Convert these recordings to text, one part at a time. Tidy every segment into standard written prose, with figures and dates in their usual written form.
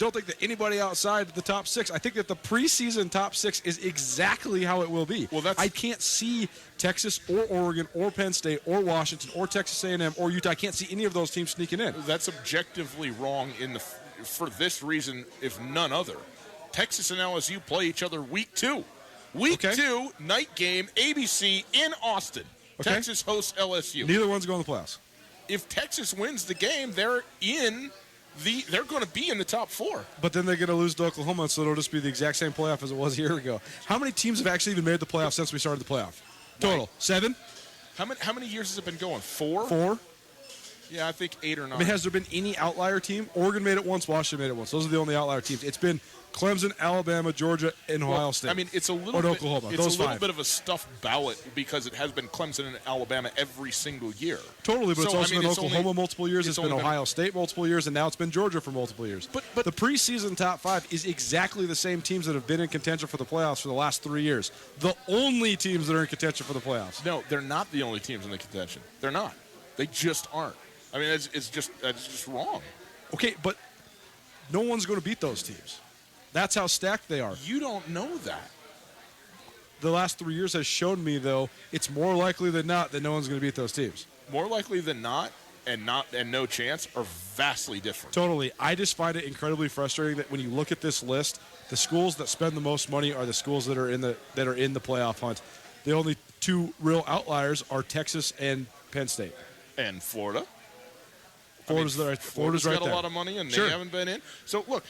don't think that anybody outside the top 6. I think that the preseason top 6 is exactly how it will be. Well, I can't see Texas or Oregon or Penn State or Washington or Texas A&M or Utah. I can't see any of those teams sneaking in. That's objectively wrong for this reason, if none other. Texas and LSU play each other week 2. Week 2, night game, ABC in Austin. Okay. Texas hosts LSU. Neither one's going to the playoffs. If Texas wins the game, they're going to be in the top 4. But then they're going to lose to Oklahoma, so it'll just be the exact same playoff as it was a year ago. How many teams have actually even made the playoff since we started the playoff? Total. 7? How many years has it been going? 4? 4? Yeah, I think 8 or 9. I mean, has there been any outlier team? Oregon made it once, Washington made it once. Those are the only outlier teams. It's been Clemson, Alabama, Georgia, and Ohio State. I mean, it's a little or bit, Oklahoma. It's Those a little 5. bit of a stuffed ballot because it has been Clemson and Alabama every single year. Totally, but So, it's also been Oklahoma only, multiple years. It's been Ohio State multiple years, and now it's been Georgia for multiple years. But the preseason top 5 is exactly the same teams that have been in contention for the playoffs for the last 3 years. The only teams that are in contention for the playoffs. No, they're not the only teams in the contention. They're not. They just aren't. I mean, it's just wrong. Okay, but no one's going to beat those teams. That's how stacked they are. You don't know that. The last 3 years has shown me, though, it's more likely than not that no one's going to beat those teams. More likely than not, and no chance are vastly different. Totally. I just find it incredibly frustrating that when you look at this list, the schools that spend the most money are the schools that are in the playoff hunt. The only 2 real outliers are Texas and Penn State. And Florida. Florida's right got there. a lot of money, and Sure. they haven't been in. So look,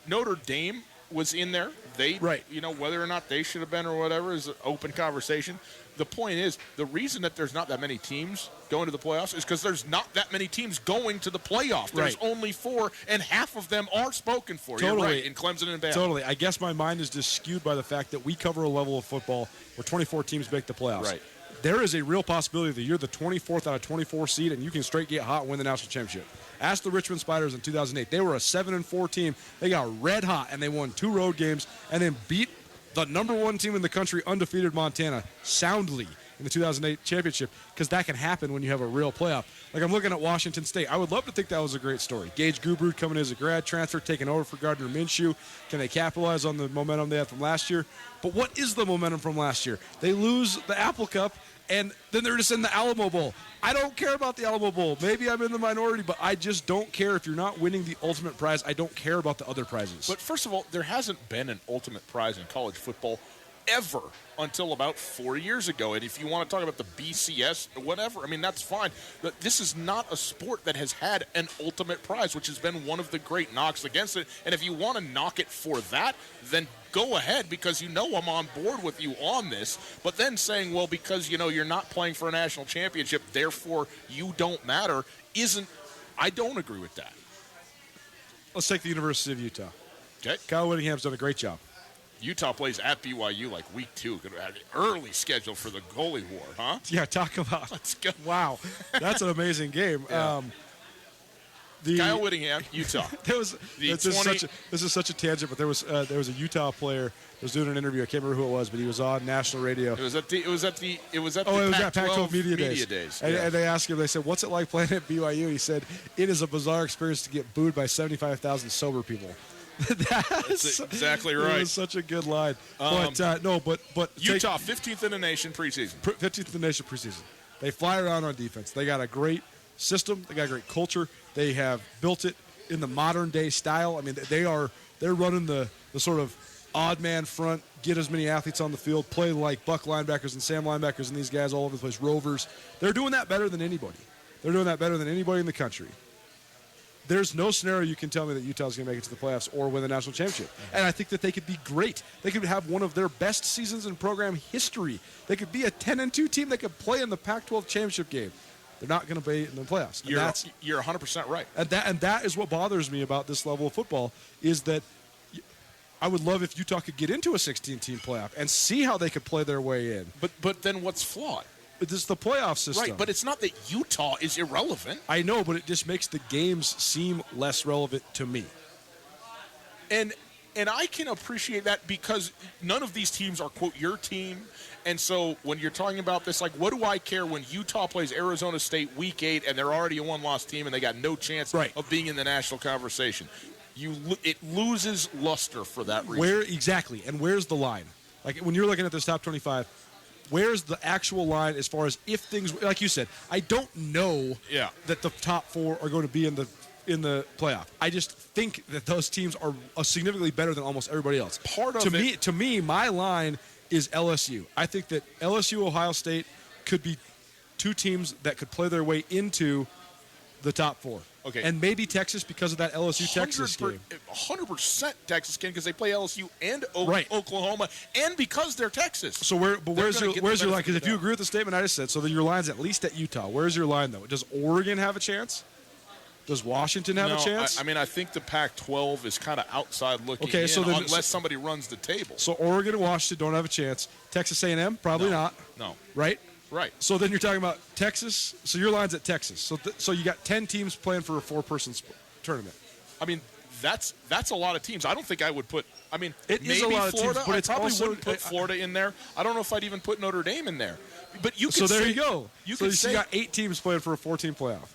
Notre Dame was in there. Whether or not they should have been or whatever is an open conversation. The point is, the reason that there's not that many teams going to the playoffs is because there's not that many teams going to the playoff. There's only 4, and half of them are spoken for. Totally. You're right, in Clemson and Bama. Totally. I guess my mind is just skewed by the fact that we cover a level of football where 24 teams make the playoffs. Right. There is a real possibility that you're the 24th out of 24 seed and you can straight get hot and win the national championship. Ask the Richmond Spiders in 2008. They were a 7-4 team. They got red hot and they won 2 road games and then beat the number 1 team in the country, undefeated Montana, soundly in the 2008 championship, because that can happen when you have a real playoff. Like, I'm looking at Washington State. I would love to think that was a great story. Gage Gubrud coming in as a grad transfer, taking over for Gardner Minshew. Can they capitalize on the momentum they had from last year? But what is the momentum from last year? They lose the Apple Cup, and then they're just in the Alamo Bowl. I don't care about the Alamo Bowl. Maybe I'm in the minority, but I just don't care. If you're not winning the ultimate prize, I don't care about the other prizes. But first of all, there hasn't been an ultimate prize in college football ever until about 4 years ago. And if you want to talk about the BCS or whatever, I mean, that's fine. But this is not a sport that has had an ultimate prize, which has been one of the great knocks against it. And if you want to knock it for that, then go ahead, because I'm on board with you on this. But then saying, well, because, you're not playing for a national championship, therefore you don't matter, I don't agree with that. Let's take the University of Utah. Okay. Kyle Whittingham's done a great job. Utah plays at BYU like week 2. Going to have an early schedule for the goalie war, huh? Yeah, talk about. Let's go. Wow, that's an amazing game. Yeah. Kyle Whittingham, Utah. This is such a tangent, but there was a Utah player that was doing an interview. I can't remember who it was, but he was on national radio. It was at Pac-12 Media Days. And they asked him. They said, "What's it like playing at BYU?" He said, "It is a bizarre experience to get booed by 75,000 sober people." That's exactly right. It was such a good line. But Utah, 15th in the nation preseason. 15th in the nation preseason. They fly around on defense. They got a great system. They got a great culture. They have built it in the modern day style. I mean, they're running the sort of odd man front, get as many athletes on the field, play like buck linebackers and Sam linebackers and these guys all over the place, rovers. They're doing that better than anybody. They're doing that better than anybody in the country. There's no scenario you can tell me that Utah's going to make it to the playoffs or win the national championship. And I think that they could be great. They could have one of their best seasons in program history. They could be a 10-2 team that could play in the Pac-12 championship game. They're not going to be in the playoffs. You're 100% right. And that is what bothers me about this level of football, is that I would love if Utah could get into a 16-team playoff and see how they could play their way in. But then what's flawed? This is the playoff system. Right, but it's not that Utah is irrelevant. I know, but it just makes the games seem less relevant to me. And I can appreciate that, because none of these teams are, quote, your team. And so when you're talking about this, like, what do I care when Utah plays Arizona State week 8 and they're already a one-loss team and they got no chance of being in the national conversation? it loses luster for that reason. Where exactly, and where's the line? Like when you're looking at this top 25, where's the actual line as far as if things, like you said, I don't know that the top 4 are going to be in the playoff. I just think that those teams are significantly better than almost everybody else. To me, my line is LSU. I think that LSU, Ohio State could be 2 teams that could play their way into the top 4. Okay. And maybe Texas because of that LSU-Texas game. 100% Texas can because they play LSU and Oklahoma, and because they're Texas. So where's your line? Because if you agree with the statement I just said, so then your line's at least at Utah. Where's your line, though? Does Oregon have a chance? Does Washington have a chance? I think the Pac-12 is kind of outside looking in unless somebody runs the table. So Oregon and Washington don't have a chance. Texas A&M, probably not. No. Right? Right. So then you're talking about Texas. So your line's at Texas. So you got 10 teams playing for a 4-person tournament. I mean, that's a lot of teams. I don't think I would put. I mean, it maybe is a lot Florida. Of teams, but I it's probably also, wouldn't put Florida in there. I don't know if I'd even put Notre Dame in there. But you So could there you go. You got 8 teams playing for a 14 playoff.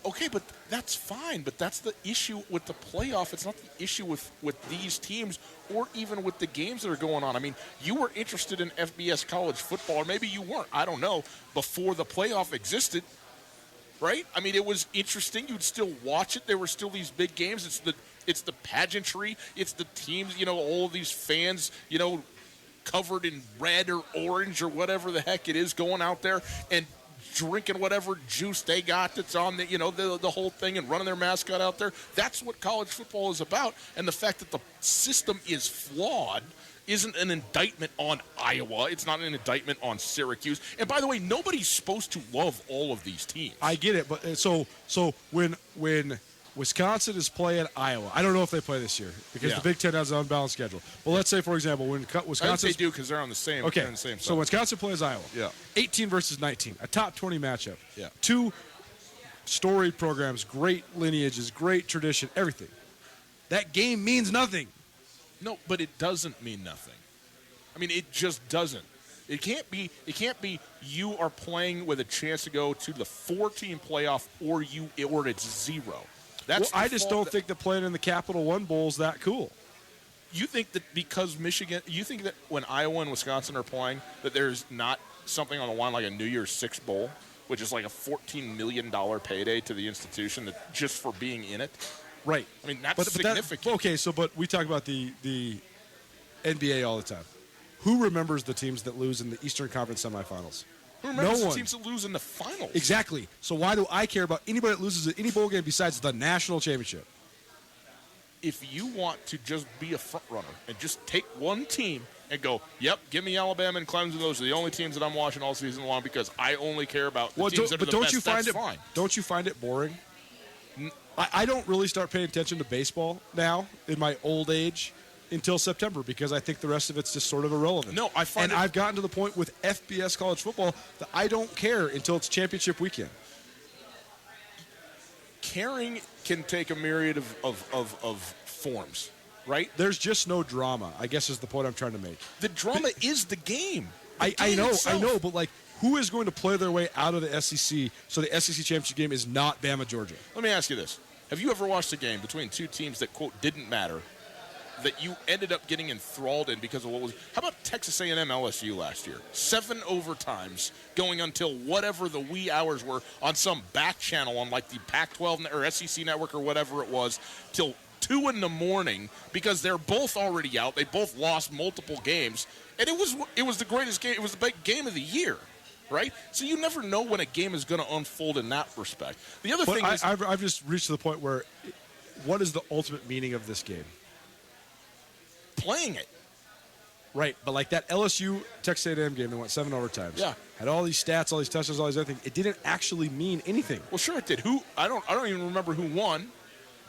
Okay, but that's fine. But that's the issue with the playoff. It's not the issue with these teams or even with the games that are going on. I mean, you were interested in FBS college football, or maybe you weren't. I don't know. Before the playoff existed, right? I mean, it was interesting. You'd still watch it. There were still these big games. It's the pageantry. It's the teams. All of these fans. Covered in red or orange or whatever the heck it is, going out there and drinking whatever juice they got that's on the whole thing and running their mascot out there. That's what college football is about. And the fact that the system is flawed isn't an indictment on Iowa. It's not an indictment on Syracuse. And by the way, nobody's supposed to love all of these teams. I get it, but so when Wisconsin is playing Iowa, I don't know if they play this year because the Big Ten has an unbalanced schedule. But let's say, for example, when Wisconsin, I think they do because they're on the same. Okay, they're in the same so Wisconsin plays Iowa. Yeah, 18 versus 19, a top 20 matchup. Yeah, 2 storied programs, great lineages, great tradition, everything. That game means nothing. No, but it doesn't mean nothing. I mean, it just doesn't. It can't be you are playing with a chance to go to the 4-team playoff or it's 0. I just don't think that playing in the Capital One Bowl is that cool. You think that because Michigan, you think that when Iowa and Wisconsin are playing, that there's not something on the line like a New Year's Six Bowl, which is like a $14 million payday to the institution just for being in it? Right. I mean, that's significant. But we talk about the NBA all the time. Who remembers the teams that lose in the Eastern Conference semifinals? Who remembers the teams that lose in the finals? Exactly. So why do I care about anybody that loses at any bowl game besides the national championship? If you want to just be a front runner and just take one team and go, yep, give me Alabama and Clemson. Those are the only teams that I'm watching all season long because I only care about the teams that are the best. That's fine. Don't you find it boring? I don't really start paying attention to baseball now in my old age until September because I think the rest of it's just sort of irrelevant. No, I've gotten to the point with FBS college football that I don't care until it's championship weekend. Caring can take a myriad of forms, right? There's just no drama, I guess is the point I'm trying to make. The drama is the game. I know, but like who is going to play their way out of the SEC so the SEC championship game is not Bama, Georgia? Let me ask you this. Have you ever watched a game between 2 teams that, quote, didn't matter, that you ended up getting enthralled in because of what was... How about Texas A&M LSU last year? 7 overtimes going until whatever the wee hours were on some back channel on like the Pac-12 or SEC network or whatever it was till 2 in the morning because they're both already out. They both lost multiple games. And it was the greatest game. It was the big game of the year, right? So you never know when a game is going to unfold in that respect. The other thing is... I've just reached to the point where what is the ultimate meaning of this game? Playing it. Right, but like that LSU Texas A&M game, they went 7 overtimes. Yeah, had all these stats, all these touchdowns, all these other things. It didn't actually mean anything. Well, sure it did. I don't even remember who won.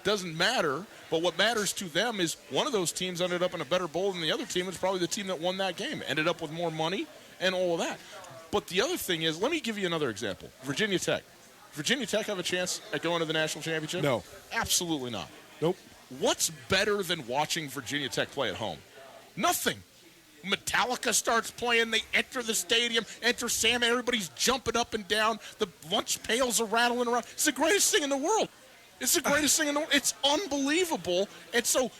Doesn't matter. But what matters to them is one of those teams ended up in a better bowl than the other team. It's probably the team that won that game. Ended up with more money and all of that. But the other thing is, let me give you another example. Virginia Tech. Virginia Tech have a chance at going to the national championship? No, absolutely not. Nope. What's better than watching Virginia Tech play at home? Nothing. Metallica starts playing. They enter the stadium, enter Sam. Everybody's jumping up and down. The lunch pails are rattling around. It's the greatest thing in the world. It's the greatest thing in the world. It's unbelievable. And so,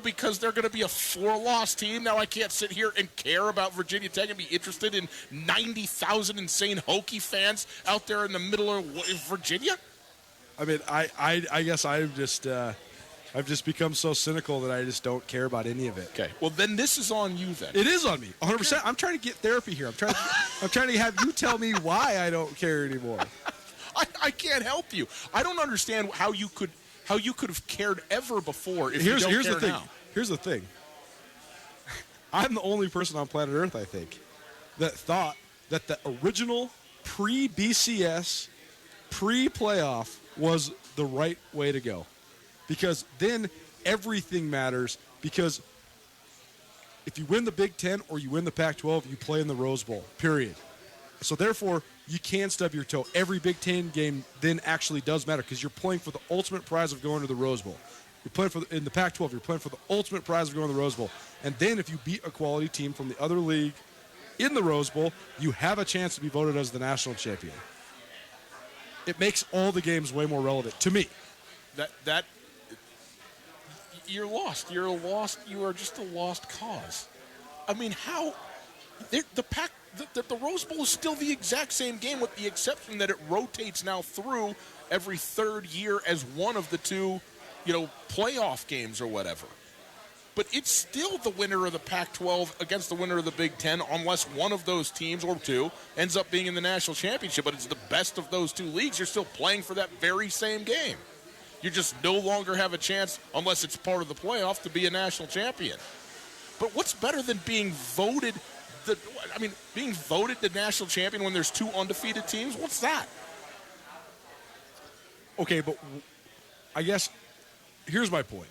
because they're going to be a 4-loss team, now I can't sit here and care about Virginia Tech and be interested in 90,000 insane Hokie fans out there in the middle of Virginia? I mean, I guess I've just become so cynical that I just don't care about any of it. Okay. Well, then this is on you then. It is on me, 100%. I'm trying to get therapy here. I'm trying to have you tell me why I don't care anymore. I can't help you. I don't understand how you could have cared ever before if you don't here's care the thing. now. Here's the thing. I'm the only person on planet Earth, I think, that thought that the original pre-BCS, pre-playoff was the right way to go. Because then everything matters, because if you win the Big Ten or you win the Pac-12, you play in the Rose Bowl, period. So therefore, you can stub your toe. Every Big Ten game then actually does matter because you're playing for the ultimate prize of going to the Rose Bowl. You're playing in the Pac-12, you're playing for the ultimate prize of going to the Rose Bowl. And then if you beat a quality team from the other league in the Rose Bowl, you have a chance to be voted as the national champion. It makes all the games way more relevant to me. That you're lost. You're lost. You are just a lost cause. I mean, how the Rose Bowl is still the exact same game, with the exception that it rotates now through every third year as one of the two, playoff games or whatever. But it's still the winner of the Pac-12 against the winner of the Big Ten, unless one of those teams or two ends up being in the national championship. But it's the best of those two leagues. You're still playing for that very same game. You just no longer have a chance, unless it's part of the playoff, to be a national champion. But what's better than being voted the national champion when there's two undefeated teams? What's that? Okay, but I guess here's my point.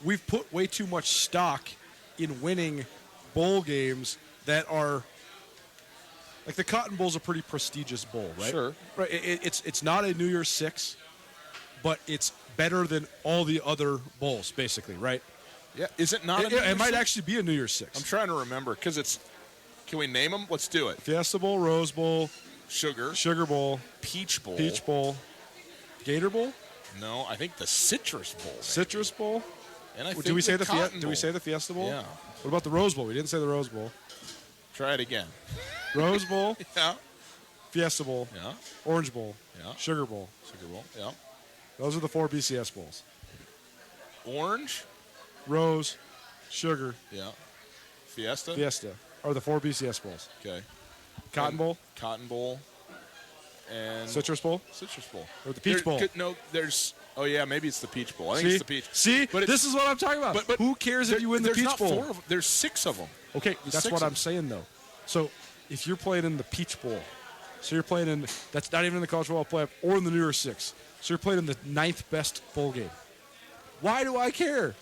We've put way too much stock in winning bowl games that are like the Cotton Bowl's a pretty prestigious bowl, right? Sure. Right. It's not a New Year's Six, but it's better than all the other bowls, basically, right? Yeah. Is it not? It might actually be a New Year's Six. I'm trying to remember because it's. Can we name them? Let's do it. Fiesta Bowl, Rose Bowl, Sugar Bowl, Peach Bowl, Gator Bowl. No, I think the Citrus Bowl. Maybe. Citrus Bowl. And I think do we say the Cotton Bowl. Do we say the Fiesta Bowl? Yeah. What about the Rose Bowl? We didn't say the Rose Bowl. Try it again. Rose Bowl. Yeah. Fiesta Bowl. Yeah. Orange Bowl. Yeah. Sugar Bowl. Yeah. Those are the 4 BCS bowls. Orange. Rose. Sugar. Yeah. Fiesta are the 4 BCS bowls. Okay. Cotton Bowl. And Citrus Bowl. Or the Peach Bowl. No, there's. Oh yeah, maybe it's the Peach Bowl. I think it's the Peach. See, but this is what I'm talking about. But who cares if you win the Peach not Bowl? 4 of them. There's 6 of them. Okay, that's what I'm saying though. So if you're playing in the Peach Bowl, so you're playing in that's not even in the college football playoff or in the New Year's Six. So you're playing in the 9th best bowl game. Why do I care?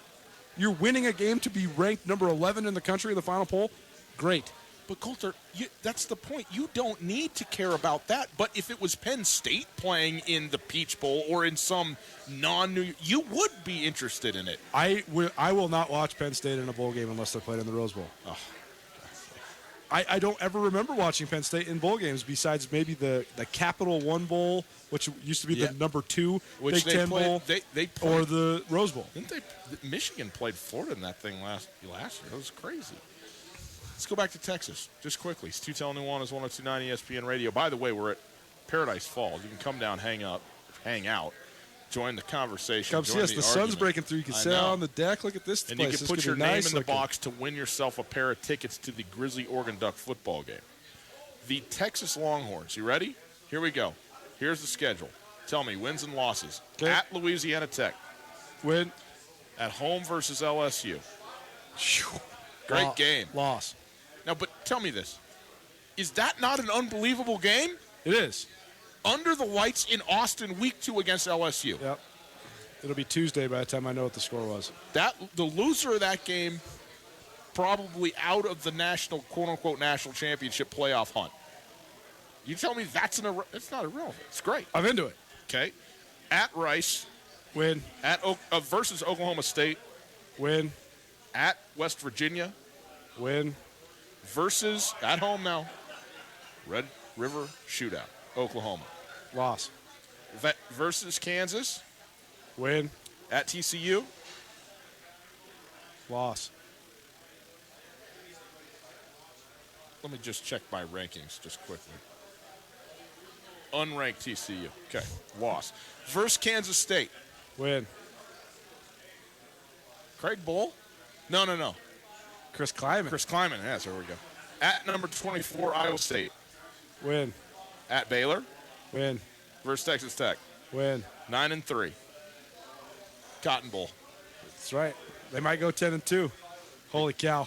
You're winning a game to be ranked number 11 in the country in the final poll. Great. But Coulter, that's the point. You don't need to care about that. But if it was Penn State playing in the Peach Bowl or in some non-New, you would be interested in it. I will not watch Penn State in a bowl game unless they're playing in the Rose Bowl. Oh. I don't ever remember watching Penn State in bowl games besides maybe the Capital One Bowl, which used to be the number 2 Big Ten Bowl, they played, or the Rose Bowl. Didn't they? Michigan played Florida in that thing last year. That was crazy. Let's go back to Texas just quickly. Stu Tell Nuanez 102.9 ESPN Radio. By the way, we're at Paradise Falls. You can come down, hang out, join the conversation. Come see us. The sun's breaking through. You can sit out on the deck. Look at this and place. You can put your name in the box to win yourself a pair of tickets to the Grizzly Oregon Duck football game. The Texas Longhorns. You ready? Here we go. Here's the schedule. Tell me wins and losses. Okay. At Louisiana Tech. Win. At home versus LSU. Great game. Loss. Now, but tell me this. Is that not an unbelievable game? It is. Under the lights in Austin, week 2 against LSU. Yep. It'll be Tuesday by the time I know what the score was. The loser of that game probably out of the national, quote-unquote, national championship playoff hunt. You tell me it's not irrelevant. It's great. I'm into it. Okay. At Rice. Win. At versus Oklahoma State. Win. At West Virginia. Win. Versus, at home now, Red River Shootout, Oklahoma. Loss. Versus Kansas. Win. At TCU. Loss. Let me just check my rankings just quickly. Unranked TCU. Okay, loss. Versus Kansas State. Win. Craig Bull? No. Chris Kleiman. Chris Kleiman. Yes, there we go. At number 24, Iowa State. Win. At Baylor. Win. Versus Texas Tech. Win. 9-3. Cotton Bowl. That's right. They might go 10-2. Holy cow.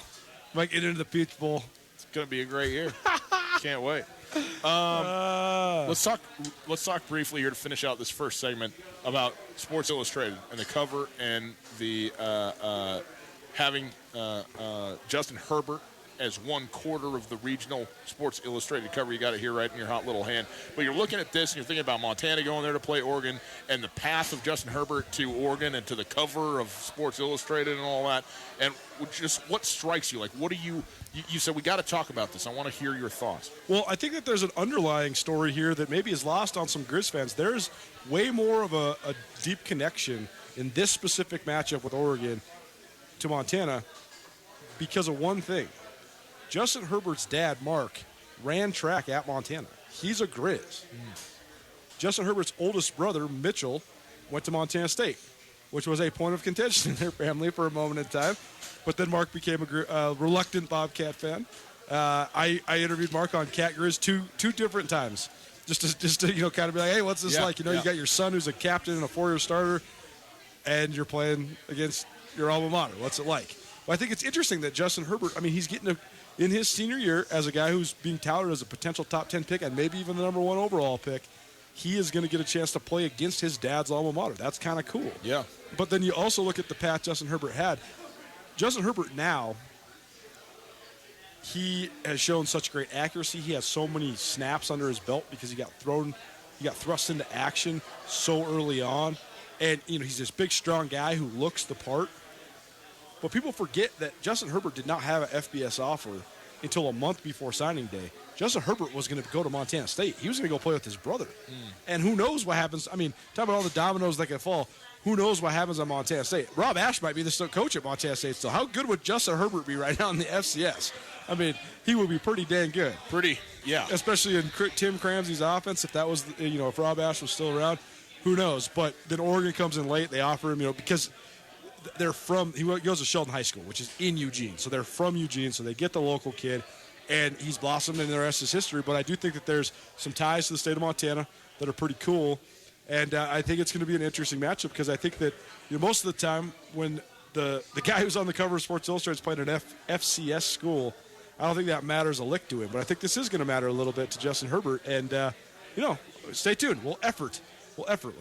Might get into the Peach Bowl. It's going to be a great year. Can't wait. Let's talk briefly here to finish out this first segment about Sports Illustrated and the cover and the having Justin Herbert as 1/4 of the regional Sports Illustrated cover. You got it here right in your hot little hand. But you're looking at this and you're thinking about Montana going there to play Oregon and the path of Justin Herbert to Oregon and to the cover of Sports Illustrated and all that. And just what strikes you? Like, what do you said we got to talk about this. I want to hear your thoughts. Well, I think that there's an underlying story here that maybe is lost on some Grizz fans. There's way more of a deep connection in this specific matchup with Oregon to Montana because of one thing. Justin Herbert's dad, Mark, ran track at Montana. He's a Grizz. Justin Herbert's oldest brother, Mitchell, went to Montana State, which was a point of contention in their family for a moment in time. But then Mark became a reluctant Bobcat fan. I interviewed Mark on Cat Grizz two different times, just to kind of be like, hey, what's this like? You got your son who's a captain and a 4-year starter, and you're playing against your alma mater. What's it like? Well, I think it's interesting that Justin Herbert, he's getting in his senior year as a guy who's being touted as a potential top 10 pick and maybe even the number 1 overall pick, he is going to get a chance to play against his dad's alma mater. That's kind of cool. Yeah. But then you also look at the path Justin Herbert had. Justin Herbert now, he has shown such great accuracy. He has so many snaps under his belt because he got thrust into action so early on. And, he's this big, strong guy who looks the part. But people forget that Justin Herbert did not have an FBS offer until a month before signing day. Justin Herbert was going to go to Montana State. He was going to go play with his brother. And who knows what happens. Talk about all the dominoes that can fall. Who knows what happens on Montana State? Rob Ash might be the coach at Montana State still. How good would Justin Herbert be right now in the FCS? He would be pretty dang good. Yeah. Especially in Tim Cramsey's offense, if that was, if Rob Ash was still around. Who knows? But then Oregon comes in late. They offer him, because he goes to Sheldon High School, which is in Eugene. So they're from Eugene, so they get the local kid, and he's blossomed, and the rest is history. But I do think that there's some ties to the state of Montana that are pretty cool, and I think it's going to be an interesting matchup because I think that most of the time when the guy who's on the cover of Sports Illustrated is playing an FCS school, I don't think that matters a lick to him. But I think this is going to matter a little bit to Justin Herbert, and stay tuned. We'll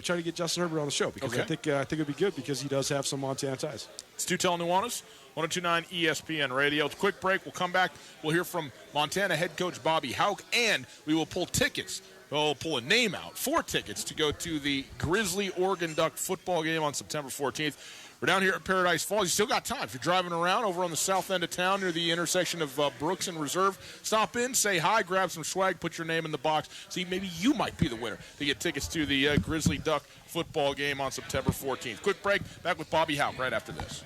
try to get Justin Herbert on the show because I think it'd be good because he does have some Montana ties. It's Tutel Nuanez, 102.9 ESPN Radio. It's a quick break. We'll come back. We'll hear from Montana head coach Bobby Hauck, and we will pull tickets. We'll pull a name out, 4 tickets to go to the Grizzly-Oregon Duck football game on September 14th. We're down here at Paradise Falls. You still got time. If you're driving around over on the south end of town near the intersection of Brooks and Reserve, stop in, say hi, grab some swag, put your name in the box. See, maybe you might be the winner to get tickets to the Grizzly Duck football game on September 14th. Quick break. Back with Bobby Hauck right after this.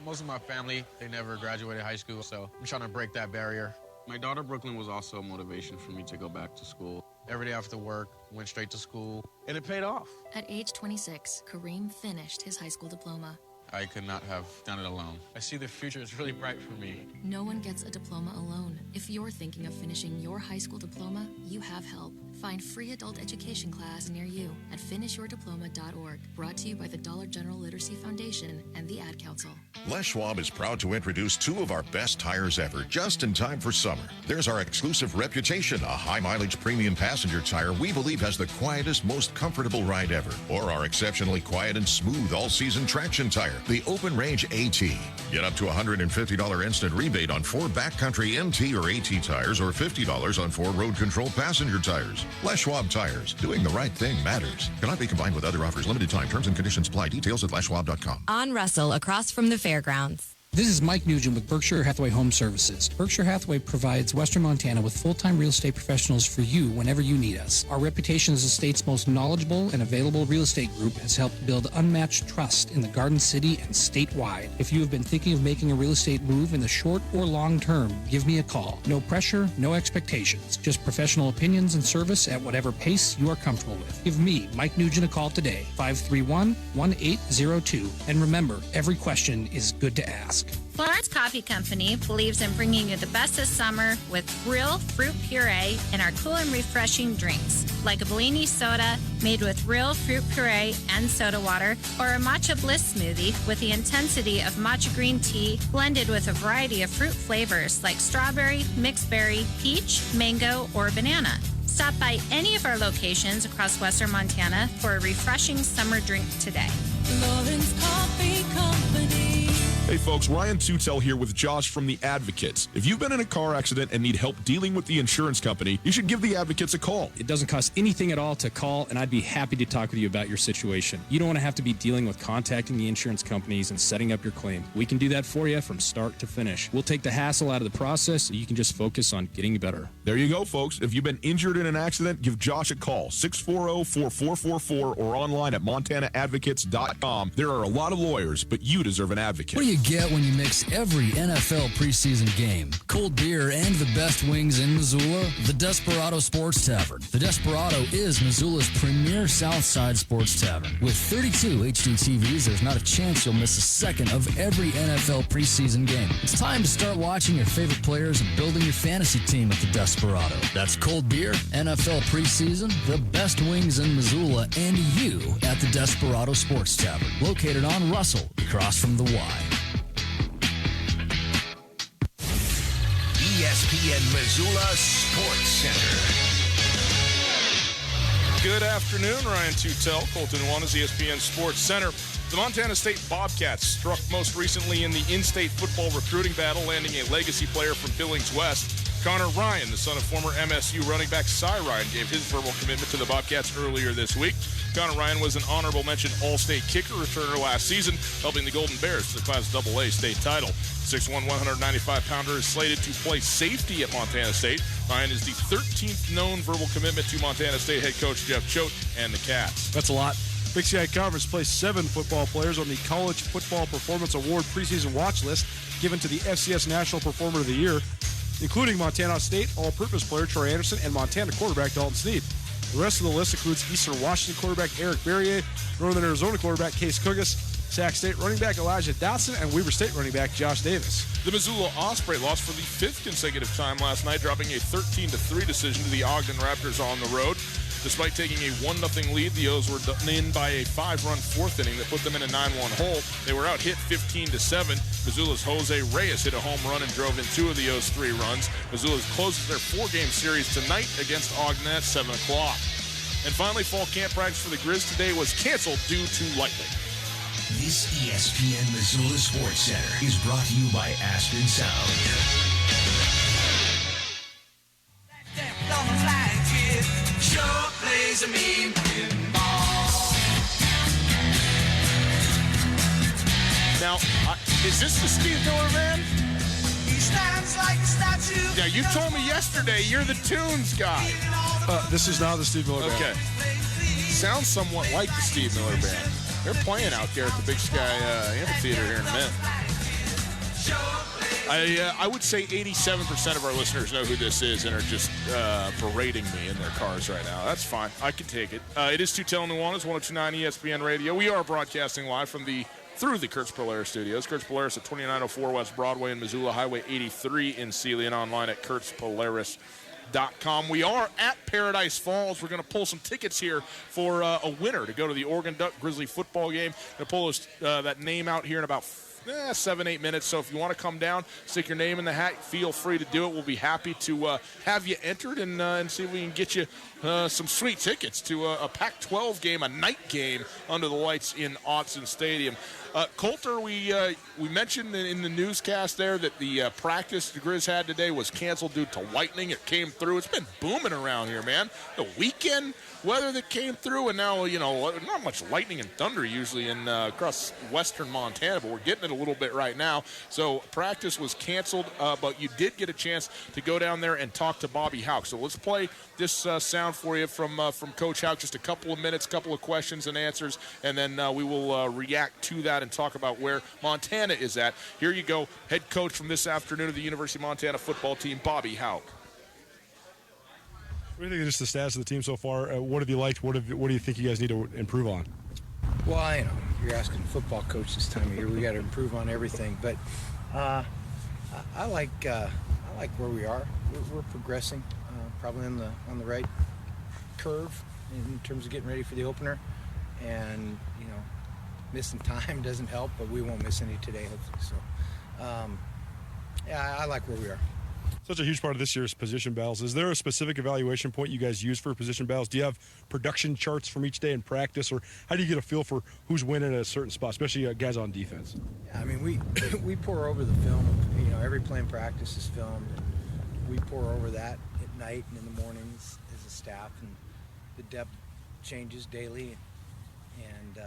Most of my family, they never graduated high school, so I'm trying to break that barrier. My daughter, Brooklyn, was also a motivation for me to go back to school. Every day after work, went straight to school, and it paid off. At age 26, Kareem finished his high school diploma. I could not have done it alone. I see the future is really bright for me. No one gets a diploma alone. If you're thinking of finishing your high school diploma, you have help. Find free adult education class near you at finishyourdiploma.org. Brought to you by the Dollar General Literacy Foundation and the Ad Council. Les Schwab is proud to introduce 2 of our best tires ever, just in time for summer. There's our exclusive Reputation, a high-mileage premium passenger tire we believe has the quietest, most comfortable ride ever. Or our exceptionally quiet and smooth all-season traction tire, the Open Range AT. Get up to $150 instant rebate on 4 backcountry MT or AT tires or $50 on 4 road control passenger tires. Les Schwab Tires. Doing the right thing matters. Cannot be combined with other offers. Limited time. Terms and conditions apply. Details at leschwab.com. On Russell, across from the fairgrounds. This is Mike Nugent with Berkshire Hathaway Home Services. Berkshire Hathaway provides Western Montana with full-time real estate professionals for you whenever you need us. Our reputation as the state's most knowledgeable and available real estate group has helped build unmatched trust in the Garden City and statewide. If you have been thinking of making a real estate move in the short or long term, give me a call. No pressure, no expectations. Just professional opinions and service at whatever pace you are comfortable with. Give me, Mike Nugent, a call today, 531-1802. And remember, every question is good to ask. Florence Coffee Company believes in bringing you the best this summer with real fruit puree and our cool and refreshing drinks, like a Bellini soda made with real fruit puree and soda water, or a matcha bliss smoothie with the intensity of matcha green tea blended with a variety of fruit flavors like strawberry, mixed berry, peach, mango, or banana. Stop by any of our locations across Western Montana for a refreshing summer drink today. Florence Coffee Company. Hey folks, Ryan Tutel here with Josh from The Advocates. If you've been in a car accident and need help dealing with the insurance company, you should give The Advocates a call. It doesn't cost anything at all to call, and I'd be happy to talk with you about your situation. You don't want to have to be dealing with contacting the insurance companies and setting up your claim. We can do that for you from start to finish. We'll take the hassle out of the process so you can just focus on getting better. There you go, folks. If you've been injured in an accident, give Josh a call, 640-4444, or online at montanaadvocates.com. There are a lot of lawyers, but you deserve an advocate. What do you get when you mix every NFL preseason game, cold beer, and the best wings in Missoula? The Desperado Sports Tavern. The Desperado is Missoula's premier Southside sports tavern. With 32 HD TVs, there's not a chance you'll miss a second of every NFL preseason game. It's time to start watching your favorite players and building your fantasy team at the Desperado. That's cold beer, NFL preseason, the best wings in Missoula, and you at the Desperado Sports Tavern, located on Russell, across from the Y. ESPN Missoula Sports Center. Good afternoon, Ryan Tutel, Colton Nuanez, ESPN Sports Center. The Montana State Bobcats struck most recently in the in-state football recruiting battle, landing a legacy player from Billings West. Connor Ryan, the son of former MSU running back Cy Ryan, gave his verbal commitment to the Bobcats earlier this week. Connor Ryan was an honorable mention All-State kicker returner last season, helping the Golden Bears to the Class AA state title. 6'1", 195-pounder is slated to play safety at Montana State. Ryan is the 13th known verbal commitment to Montana State head coach Jeff Choate and the Cats. That's a lot. Big Sky Conference placed 7 football players on the College Football Performance Award preseason watch list given to the FCS National Performer of the Year, including Montana State all-purpose player Troy Anderson and Montana quarterback Dalton Snead. The rest of the list includes Eastern Washington quarterback Eric Berrier, Northern Arizona quarterback Case Kugas, Sac State running back Elijah Dotson, and Weber State running back Josh Davis. The Missoula Osprey lost for the 5th consecutive time last night, dropping a 13-3 decision to the Ogden Raptors on the road. Despite taking a 1-0 lead, the O's were done in by a 5-run fourth inning that put them in a 9-1 hole. They were out hit 15-7. Missoula's Jose Reyes hit a home run and drove in 2 of the O's 3 runs. Missoula closes their 4-game series tonight against Ogden at 7 o'clock. And finally, fall camp practice for the Grizz today was canceled due to lightning. This ESPN Missoula Sports Center is brought to you by Aspen Sound. Now, is this the Steve Miller Band? He stands like a statue. Yeah, you told me yesterday you're the tunes guy. This is not the Steve Miller Band. Okay. Sounds somewhat like the Steve Miller Band. They're playing out there at the Big Sky Amphitheater here in a minute. I would say 87% of our listeners know who this is and are just berating me in their cars right now. That's fine. I can take it. It is Tutel Nuanez, 102.9 ESPN Radio. We are broadcasting live through the Kurtz Polaris studios. Kurtz Polaris at 2904 West Broadway in Missoula, Highway 83 in Sealy, and online at kurtzpolaris.com. We are at Paradise Falls. We're going to pull some tickets here for a winner to go to the Oregon Duck Grizzly football game. Going to pull that name out here in about 7-8 minutes. So if you want to come down, stick your name in the hat, feel free to do it. We'll be happy to have you entered and see if we can get you some sweet tickets to a Pac-12 game, a night game under the lights in Autzen Stadium. Coulter, we mentioned in the newscast there that the practice the Grizz had today was canceled due to lightning. It came through. It's been booming around here, man. The weekend weather that came through, and now, not much lightning and thunder usually in across western Montana, but we're getting it a little bit right now. So practice was canceled, but you did get a chance to go down there and talk to Bobby Hauck. So let's play this sound for you from Coach Hauck. Just a couple of minutes, couple of questions and answers, and then we will react to that and talk about where Montana is at. Here you go, head coach from this afternoon of the University of Montana football team, Bobby Hauck. What do you think of just the status of the team so far? What have you liked? What do you think you guys need to improve on? Well, you're asking a football coach this time of year. We got to improve on everything, but I like where we are. We're progressing, probably on the right curve in terms of getting ready for the opener, and missing time doesn't help, but we won't miss any today, hopefully. So, I like where we are. Such a huge part of this year's position battles. Is there a specific evaluation point you guys use for position battles? Do you have production charts from each day in practice, or how do you get a feel for who's winning at a certain spot, especially guys on defense? Yeah, we pour over the film. Every play in practice is filmed. And we pour over that at night and in the mornings as a staff, and the depth changes daily. And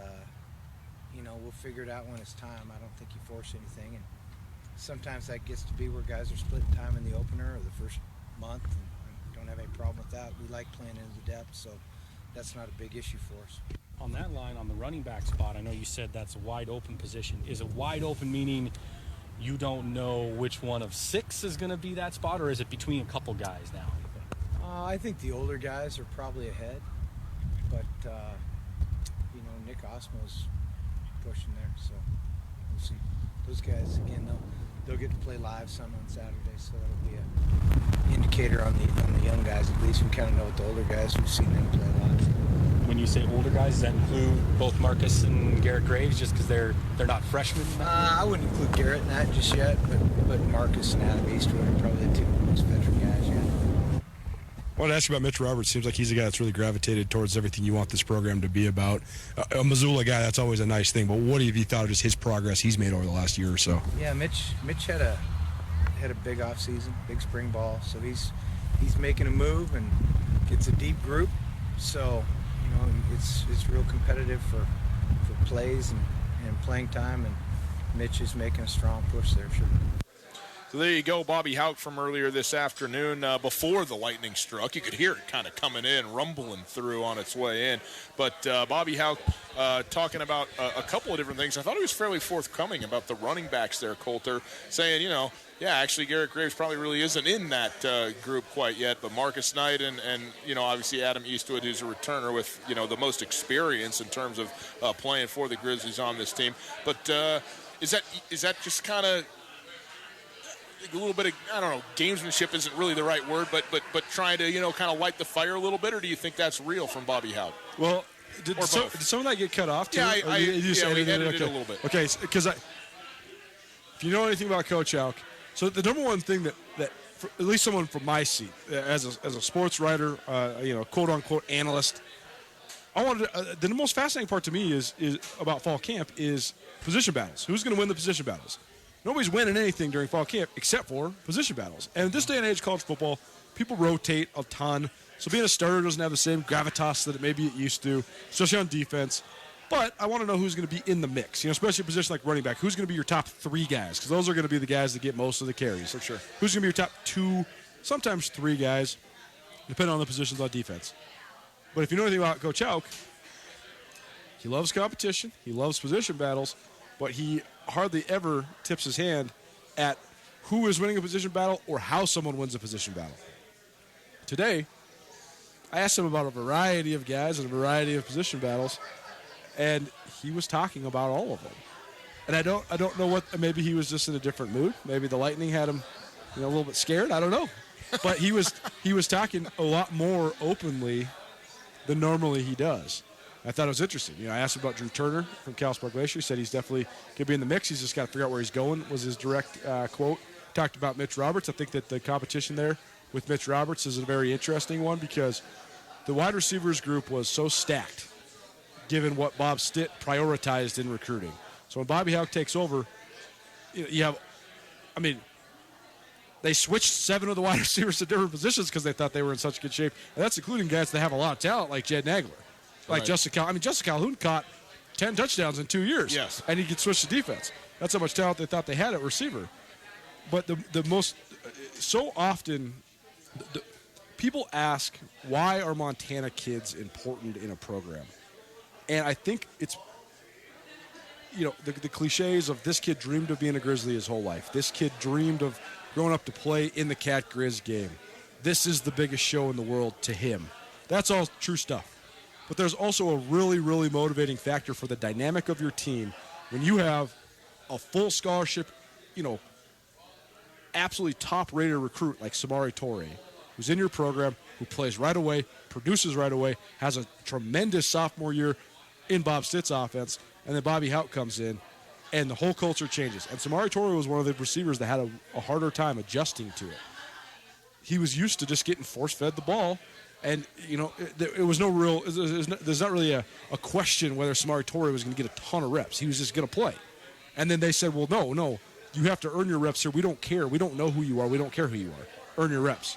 we'll figure it out when it's time. I don't think you force anything. And sometimes that gets to be where guys are splitting time in the opener or the first month, and don't have any problem with that. We like playing into the depth, so that's not a big issue for us. On that line, on the running back spot, I know you said that's a wide open position. Is it wide open meaning you don't know which one of 6 is going to be that spot, or is it between a couple guys now? I think the older guys are probably ahead, but Nick Osmo's pushing there, so we'll see. Those guys, again, they'll get to play live some on Saturday, so that'll be an indicator on the young guys. At least we kind of know what the older guys, we've seen them play live. When you say older guys, does that include both Marcus and Garrett Graves, just because they're not freshmen? I wouldn't include Garrett in that just yet, but Marcus and Adam Eastwood are probably the 2 most veteran guys, yeah. I want to ask you about Mitch Roberts. Seems like he's a guy that's really gravitated towards everything you want this program to be about. A Missoula guy, that's always a nice thing. But what have you thought of just his progress he's made over the last year or so? Yeah, Mitch had a big offseason, big spring ball. So he's making a move, and it's a deep group. So it's real competitive for plays and playing time. And Mitch is making a strong push there, sure. So there you go, Bobby Hauck from earlier this afternoon before the lightning struck. You could hear it kind of coming in, rumbling through on its way in. But Bobby Hauck talking about a couple of different things. I thought he was fairly forthcoming about the running backs there, Coulter, saying, actually Garrett Graves probably really isn't in that group quite yet, but Marcus Knight and obviously Adam Eastwood, who's a returner with, the most experience in terms of playing for the Grizzlies on this team. But is that just kind of a little bit of, I don't know, gamesmanship isn't really the right word, but trying to, kind of light the fire a little bit, or do you think that's real from Bobby Hauck? Well, did some of that get cut off too? Yeah, we edited it a little bit. Okay, because if you know anything about Coach Hauck, so the number one thing that for, at least someone from my seat, as a sports writer, quote unquote analyst, I wanted the most fascinating part to me is about fall camp is position battles. Who's going to win the position battles? Nobody's winning anything during fall camp except for position battles. And in this day and age, college football, people rotate a ton. So being a starter doesn't have the same gravitas that it used to, especially on defense. But I want to know who's going to be in the mix, especially a position like running back. Who's going to be your top 3 guys? Because those are going to be the guys that get most of the carries. For sure. Who's going to be your top 2, sometimes 3 guys, depending on the positions on defense. But if you know anything about Coach Hauck, he loves competition. He loves position battles. But he hardly ever tips his hand at who is winning a position battle or how someone wins a position battle. Today, I asked him about a variety of guys and a variety of position battles, and he was talking about all of them. And I don't know what, maybe he was just in a different mood. Maybe the lightning had him, a little bit scared. I don't know. But he was talking a lot more openly than normally he does. I thought it was interesting. I asked him about Drew Turner from Cal Spark Glacier. He said he's definitely going to be in the mix. He's just got to figure out where he's going, was his direct quote. Talked about Mitch Roberts. I think that the competition there with Mitch Roberts is a very interesting one because the wide receivers group was so stacked given what Bob Stitt prioritized in recruiting. So when Bobby Hauck takes over, you have, They switched 7 of the wide receivers to different positions because they thought they were in such good shape. And that's including guys that have a lot of talent like Jed Nagler. Like Right. Justin Calhoun caught 10 touchdowns in 2 years. Yes. And he could switch the defense. That's how much talent they thought they had at receiver. But the most, so often, people ask, why are Montana kids important in a program? And I think it's, the cliches of this kid dreamed of being a Grizzly his whole life. This kid dreamed of growing up to play in the Cat Grizz game. This is the biggest show in the world to him. That's all true stuff. But there's also a really, really motivating factor for the dynamic of your team when you have a full scholarship, absolutely top-rated recruit like Samori Torre, who's in your program, who plays right away, produces right away, has a tremendous sophomore year in Bob Stitt's offense, and then Bobby Houck comes in, and the whole culture changes. And Samori Torre was one of the receivers that had a harder time adjusting to it. He was used to just getting force-fed the ball, and, it was no real – there's not really a question whether Samori Torre was going to get a ton of reps. He was just going to play. And then they said, well, no, you have to earn your reps here. We don't care. We don't know who you are. We don't care who you are. Earn your reps.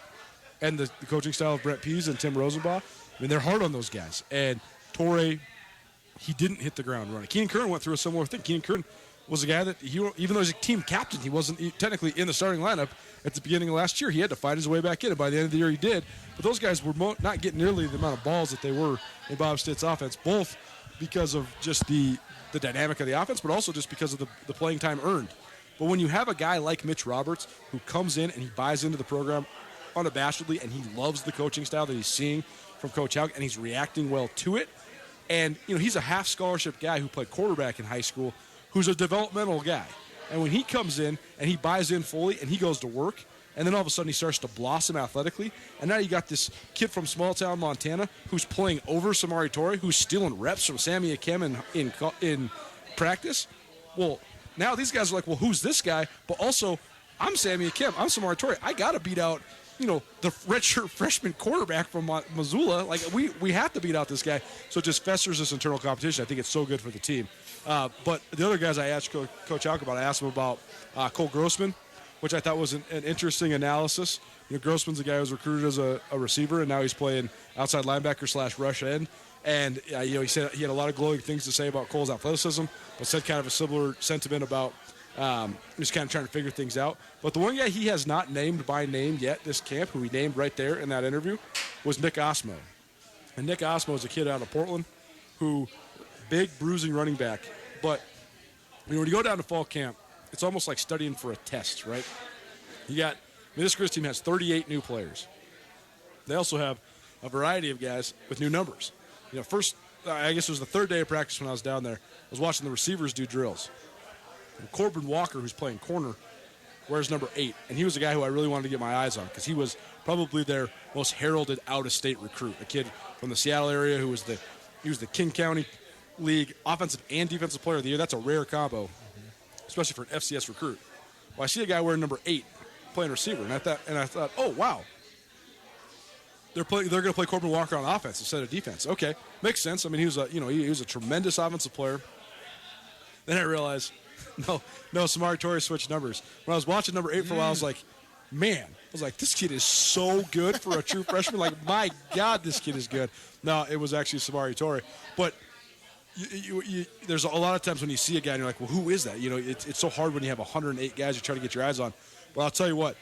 And the coaching style of Brett Pease and Tim Rosenbaugh, they're hard on those guys. And Torre, he didn't hit the ground running. Keenan Curran went through a similar thing. Keenan Curran was a guy that, even though he's a team captain, he wasn't technically in the starting lineup at the beginning of last year. He had to fight his way back in, and by the end of the year he did. But those guys were not getting nearly the amount of balls that they were in Bob Stitt's offense, both because of just the dynamic of the offense, but also just because of the playing time earned. But when you have a guy like Mitch Roberts who comes in and he buys into the program unabashedly and he loves the coaching style that he's seeing from Coach Houck and he's reacting well to it, and he's a half scholarship guy who played quarterback in high school who's a developmental guy. And when he comes in and he buys in fully and he goes to work, and then all of a sudden he starts to blossom athletically, and now you got this kid from small town Montana who's playing over Samori Torre, who's stealing reps from Sammy Akem in practice. Well, now these guys are like, well, who's this guy? But also, I'm Sammy Akem. I'm Samori Torre. I got to beat out, the redshirt freshman quarterback from Missoula. Like, we have to beat out this guy. So it just festers this internal competition. I think it's so good for the team. But the other guys I asked Coach Houck about, I asked him about Cole Grossman, which I thought was an interesting analysis. Grossman's a guy who was recruited as a receiver, and now he's playing outside linebacker / rush end. And, he said he had a lot of glowing things to say about Cole's athleticism, but said kind of a similar sentiment about just kind of trying to figure things out. But the one guy he has not named by name yet this camp, who he named right there in that interview, was Nick Osmo. And Nick Osmo is a kid out of Portland who, big bruising running back. But when you go down to fall camp, it's almost like studying for a test, right? This Grizz team has 38 new players. They also have a variety of guys with new numbers. First, I guess it was the third day of practice when I was down there. I was watching the receivers do drills. And Corbin Walker, who's playing corner, wears number 8. And he was a guy who I really wanted to get my eyes on because he was probably their most heralded out-of-state recruit, a kid from the Seattle area who was the King County League Offensive and Defensive Player of the Year. That's a rare combo, especially for an FCS recruit. Well, I see a guy wearing number 8 playing receiver, and I thought, oh, wow. They're going to play Corbin Walker on offense instead of defense. Okay, makes sense. I mean, he was a tremendous offensive player. Then I realized, no, Samori Torre switched numbers. When I was watching number 8 for a while, I was like, this kid is so good for a true freshman. Like, my God, this kid is good. No, it was actually Samori Torre. But there's a lot of times when you see a guy and you're like, well, who is that? It's so hard when you have 108 guys you try to get your eyes on. But I'll tell you what,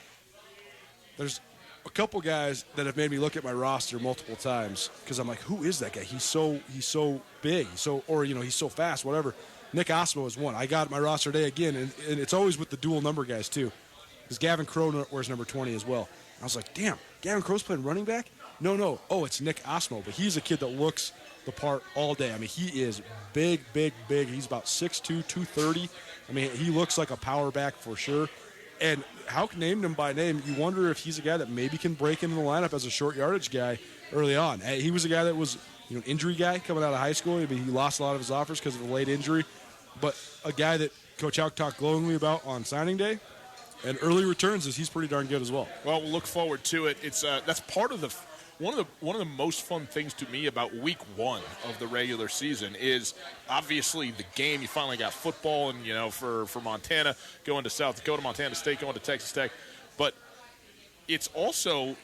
there's a couple guys that have made me look at my roster multiple times because I'm like, who is that guy? He's so big, he's so fast, whatever. Nick Osmo is one. I got my roster today again, and it's always with the dual number guys too, because Gavin Crow wears number 20 as well. I was like, damn, Gavin Crow's playing running back? No. Oh, it's Nick Osmo, but he's a kid that looks the part all day. I mean, he is big. He's about 6'2", 230. I mean, he looks like a power back for sure. And Houck named him by name. You wonder if he's a guy that maybe can break into the lineup as a short yardage guy early on. He was a guy that was an injury guy coming out of high school. I mean, he lost a lot of his offers because of a late injury. But a guy that Coach Houck talked glowingly about on signing day and early returns is he's pretty darn good as well. Well, we'll look forward to it. It's that's part of one of the most fun things to me about week 1 of the regular season is obviously the game. You finally got football, and for Montana going to South Dakota, Montana State going to Texas Tech, but it's also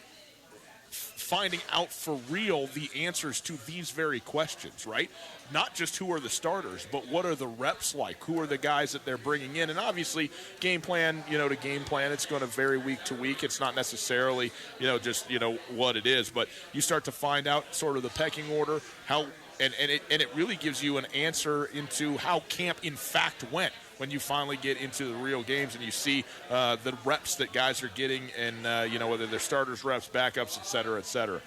finding out for real the answers to these very questions, right? Not just who are the starters, but what are the reps like? Who are the guys that they're bringing in? And obviously, game plan, to game plan, it's going to vary week to week. It's not necessarily, just, what it is. But you start to find out sort of the pecking order, how, and it really gives you an answer into how camp in fact went when you finally get into the real games and you see the reps that guys are getting and, whether they're starters, reps, backups, et cetera, et cetera.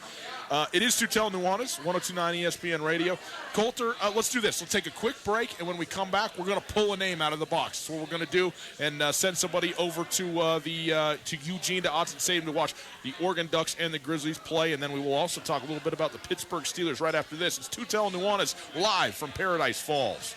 It is Tutel Nuanez, 102.9 ESPN Radio. Coulter, let's do this. We'll take a quick break, and when we come back, we're going to pull a name out of the box. That's what we're going to do, and send somebody over to Eugene, to Autzen Stadium to watch the Oregon Ducks and the Grizzlies play, and then we will also talk a little bit about the Pittsburgh Steelers right after this. It's Tutel Nuanez live from Paradise Falls.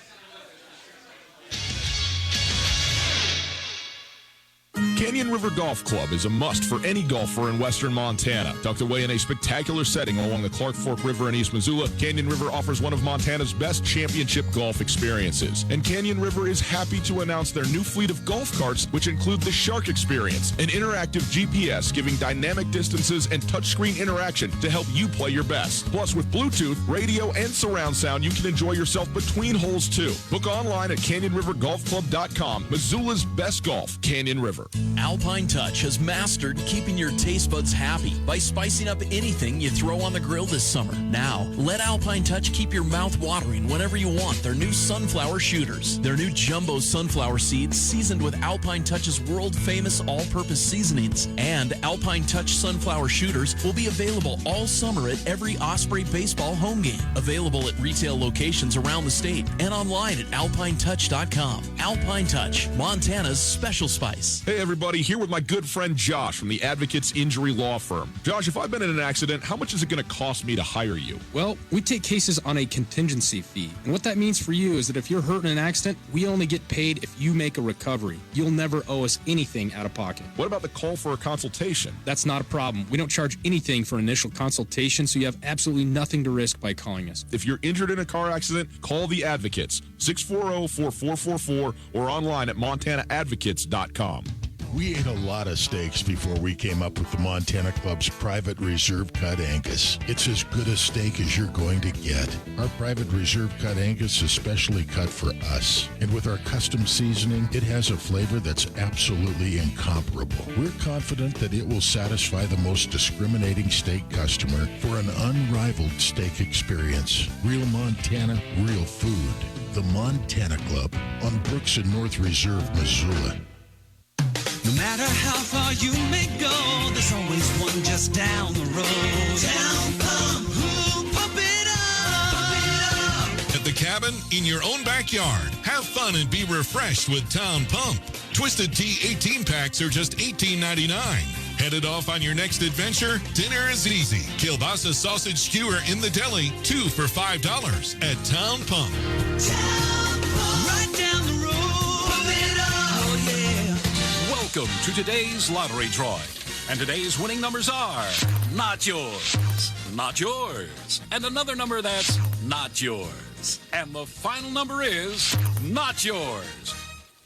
Canyon River Golf Club is a must for any golfer in western Montana. Tucked away in a spectacular setting along the Clark Fork River in East Missoula, Canyon River offers one of Montana's best championship golf experiences. And Canyon River is happy to announce their new fleet of golf carts, which include the Shark Experience, an interactive GPS giving dynamic distances and touchscreen interaction to help you play your best. Plus, with Bluetooth, radio, and surround sound, you can enjoy yourself between holes, too. Book online at CanyonRiverGolfClub.com. Missoula's best golf, Canyon River. Alpine Touch has mastered keeping your taste buds happy by spicing up anything you throw on the grill this summer. Now, let Alpine Touch keep your mouth watering whenever you want their new sunflower shooters. Their new jumbo sunflower seeds seasoned with Alpine Touch's world-famous all-purpose seasonings. And Alpine Touch sunflower shooters will be available all summer at every Osprey baseball home game. Available at retail locations around the state and online at alpinetouch.com. Alpine Touch, Montana's special spice. Hey, everybody, here with my good friend Josh from the Advocates Injury Law Firm. Josh, if I've been in an accident, how much is it going to cost me to hire you? Well, we take cases on a contingency fee. And what that means for you is that if you're hurt in an accident, we only get paid if you make a recovery. You'll never owe us anything out of pocket. What about the call for a consultation? That's not a problem. We don't charge anything for an initial consultation, so you have absolutely nothing to risk by calling us. If you're injured in a car accident, call the Advocates, 640-4444, or online at montanaadvocates.com. We ate a lot of steaks before we came up with the Montana Club's private reserve cut Angus. It's as good a steak as you're going to get. Our private reserve cut Angus is specially cut for us. And with our custom seasoning, it has a flavor that's absolutely incomparable. We're confident that it will satisfy the most discriminating steak customer for an unrivaled steak experience. Real Montana, real food. The Montana Club on Brooks and North Reserve, Missoula. No matter how far you may go, there's always one just down the road. Town Pump, who pump it up, pump it up. At the cabin, in your own backyard, have fun and be refreshed with Town Pump. Twisted Tea 18 packs are just $18.99. Headed off on your next adventure? Dinner is easy. Kielbasa sausage skewer in the deli, 2 for $5 at Town Pump. Town Pump, right down the road, pump it up, oh yeah. Welcome to today's lottery drawing. And today's winning numbers are not yours, not yours, and another number that's not yours. And the final number is not yours.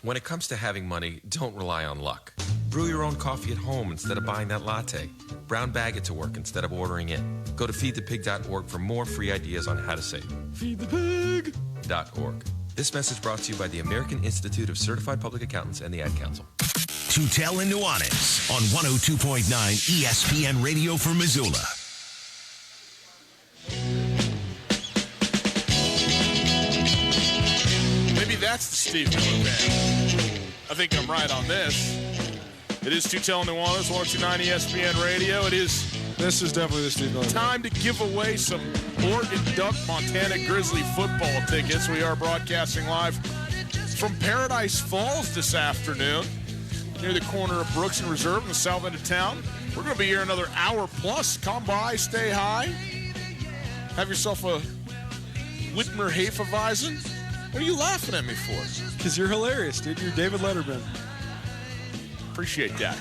When it comes to having money, don't rely on luck. Brew your own coffee at home instead of buying that latte. Brown bag it to work instead of ordering it. Go to feedthepig.org for more free ideas on how to save. Feedthepig.org. This message brought to you by the American Institute of Certified Public Accountants and the Ad Council. Tutel and Nuanez on 102.9 ESPN Radio for Missoula. Maybe that's the Steve Miller Band. I think I'm right on this. It is Tutel and Nuanez, 102.9 ESPN Radio. This is definitely the Steve Miller Band. Time to give away some Oregon Duck Montana Grizzly football tickets. We are broadcasting live from Paradise Falls this afternoon, near the corner of Brooks and Reserve in the south end of town. We're going to be here another hour plus. Come by, stay high. Have yourself a Whitmer Hefeweizen. What are you laughing at me for? Because you're hilarious, dude. You're David Letterman. Appreciate that.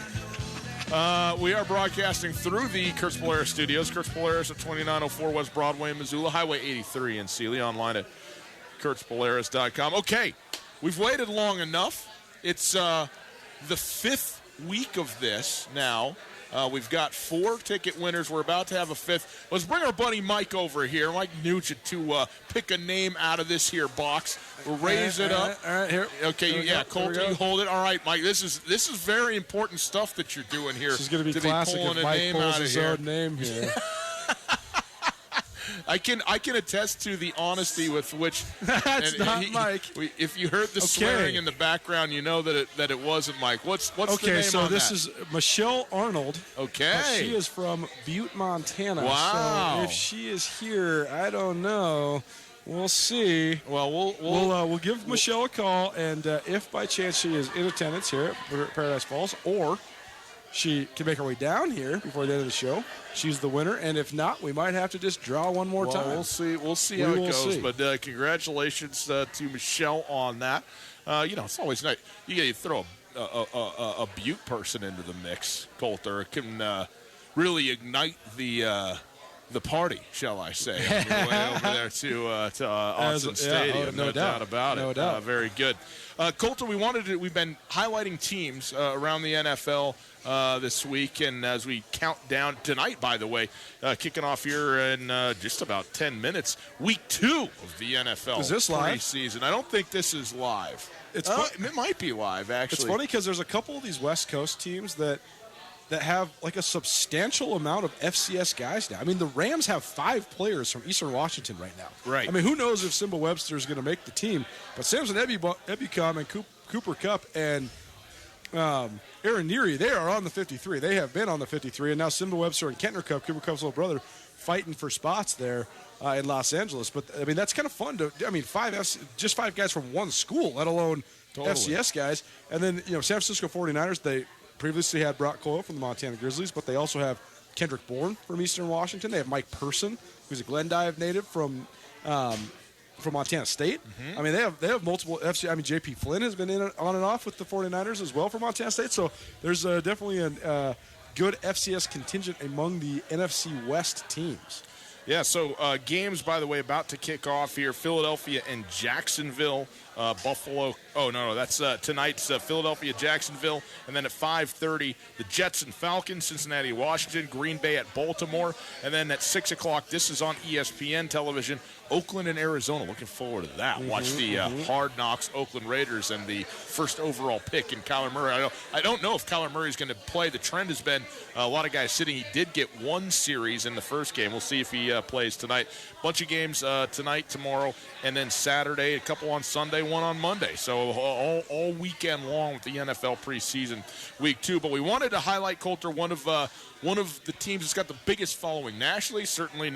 We are broadcasting through the Kurtz Polaris studios. Kurtz Polaris at 2904 West Broadway in Missoula, Highway 83 in Sealy, online at kurtzpolaris.com. Okay, we've waited long enough. It's the fifth week of this now. We've got 4 ticket winners. We're about to have a 5th. Let's bring our buddy Mike over here, Mike Nugent, to pick a name out of this here box. We'll raise it up. All right, here. Okay, Colton, you hold it. All right, Mike. This is very important stuff that you're doing here. This is going to be classic if Mike pulls his own name here. I can attest to the honesty with which. That's not Mike. If you heard the swearing in the background, you know that it wasn't Mike. What's the name okay? So on this that? is Michelle Arnold. Okay, she is from Butte, Montana. Wow. So if she is here, I don't know. We'll see. Well, we'll give Michelle a call, and if by chance she is in attendance here at Paradise Falls, or she can make her way down here before the end of the show, she's the winner. And if not, we might have to just draw one more time. We'll see. We'll see how it goes. But congratulations to Michelle on that. It's always nice. You throw a Butte person into the mix, Coulter. It can really ignite the party, shall I say, on your way over there to Austin Stadium. No doubt about it. No doubt. Very good. Coulter, we've been highlighting teams around the NFL this week, and as we count down tonight, by the way, kicking off here in just about 10 minutes, week 2 of the NFL is this live? preseason. I don't think this is live. It might be live, actually. It's funny because there's a couple of these West Coast teams that have like a substantial amount of FCS guys now. I mean, the Rams have 5 players from Eastern Washington right now. Right. I mean, who knows if Simba Webster is going to make the team? But Samson Ebukam and Cooper Kupp and Aaron Neary, they are on the 53. They have been on the 53, and now Simba Webster and Kentner Kupp, Cooper Kupp's little brother, fighting for spots there in Los Angeles. But I mean, that's kind of fun to. I mean, 5 guys from one school, let alone FCS guys, and then San Francisco 49ers. They previously had Brock Coyle from the Montana Grizzlies, but they also have Kendrick Bourne from Eastern Washington. They have Mike Person, who's a Glendive native from Montana State. Mm-hmm. I mean, they have multiple FC. I mean, J.P. Flynn has been on and off with the 49ers as well for Montana State. So there's definitely a good FCS contingent among the NFC West teams. Yeah, so games, by the way, about to kick off here. Philadelphia and Jacksonville. Buffalo. Oh, no, that's tonight's Philadelphia, Jacksonville. And then at 5:30, the Jets and Falcons, Cincinnati, Washington, Green Bay at Baltimore. And then at 6 o'clock, this is on ESPN television, Oakland and Arizona. Looking forward to that. Watch the Hard Knocks Oakland Raiders and the first overall pick in Kyler Murray. I don't know if Kyler Murray is going to play. The trend has been a lot of guys sitting. He did get 1 series in the first game. We'll see if he plays tonight. Bunch of games tonight, tomorrow, and then Saturday, a couple on Sunday, 1 on Monday. So all weekend long with the NFL preseason week 2. But we wanted to highlight, Coulter, one of the teams that's got the biggest following nationally. Certainly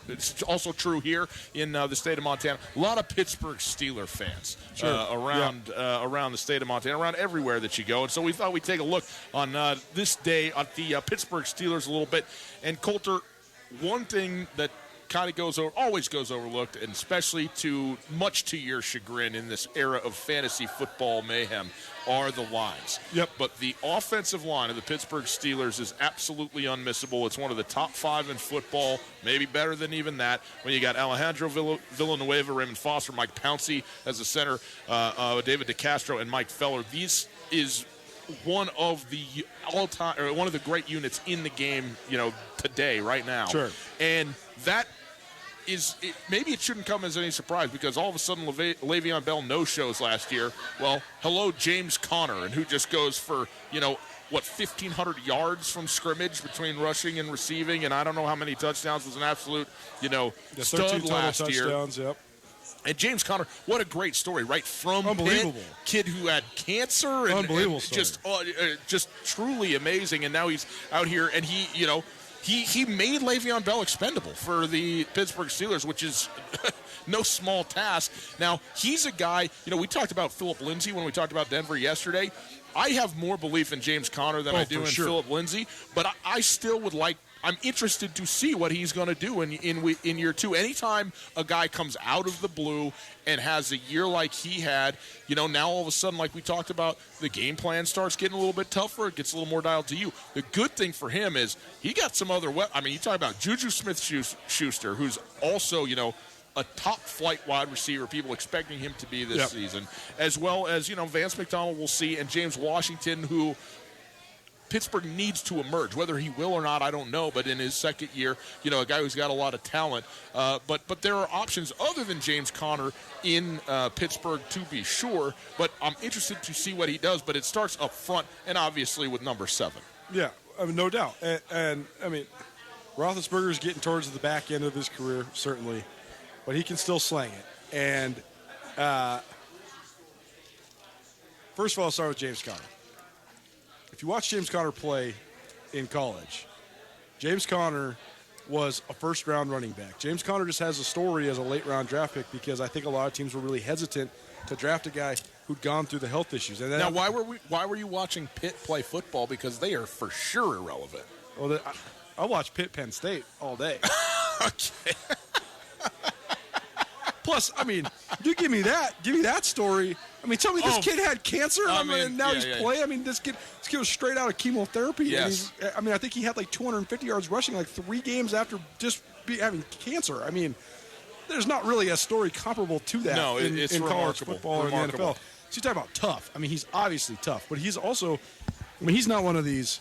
it's also true here in the state of Montana. A lot of Pittsburgh Steelers fans around the state of Montana, around everywhere that you go. And so we thought we'd take a look on this day at the Pittsburgh Steelers a little bit. And Coulter, one thing that kind of always goes overlooked, and especially much to your chagrin in this era of fantasy football mayhem, are the lines. Yep. But the offensive line of the Pittsburgh Steelers is absolutely unmissable. It's one of the top 5 in football, maybe better than even that. When you got Alejandro Villanueva, Raymond Foster, Mike Pouncey as a center, David DeCastro, and Mike Feller. These is one of the all-time, or one of the great units in the game, today, right now. Sure. And that maybe it shouldn't come as any surprise, because all of a sudden Le'Veon Bell no-shows last year. Well, hello, James Conner, and who just goes for, 1,500 yards from scrimmage between rushing and receiving, and I don't know how many touchdowns, was an absolute, stud last year. Yep. And James Conner, what a great story, right? From Unbelievable. Pitt, kid who had cancer, and Unbelievable just truly amazing. And now he's out here, and he made Le'Veon Bell expendable for the Pittsburgh Steelers, which is no small task. Now, he's a guy, we talked about Philip Lindsay when we talked about Denver yesterday. I have more belief in James Conner than I do in Philip Lindsay, but I still would I'm interested to see what he's going to do in year 2. Anytime a guy comes out of the blue and has a year like he had, now all of a sudden, like we talked about, the game plan starts getting a little bit tougher. It gets a little more dialed to you. The good thing for him is he got some other you talk about Juju Smith-Schuster, who's also, a top-flight wide receiver, people expecting him to be this season, as well as, Vance McDonald will see, and James Washington, who Pittsburgh needs to emerge. Whether he will or not, I don't know, but in his second year, a guy who's got a lot of talent. But there are options other than James Conner in Pittsburgh, to be sure, but I'm interested to see what he does, but it starts up front and obviously with number 7. Yeah, no doubt. And Roethlisberger's getting towards the back end of his career, certainly, but he can still slang it. And first of all, I'll start with James Conner. If you watch James Conner play in college, James Conner was a first-round running back. James Conner just has a story as a late-round draft pick because I think a lot of teams were really hesitant to draft a guy who'd gone through the health issues. And then, now, why were you watching Pitt play football? Because they are for sure irrelevant. Well, I watch Pitt Penn State all day. Okay. Plus, you give me that story. Tell me this kid had cancer. Now he's playing. This kid was straight out of chemotherapy. Yes. And I think he had like 250 yards rushing like 3 games after just having cancer. There's not really a story comparable to that in college football or in the NFL. So you talk about tough. He's obviously tough, but he's also, he's not one of these.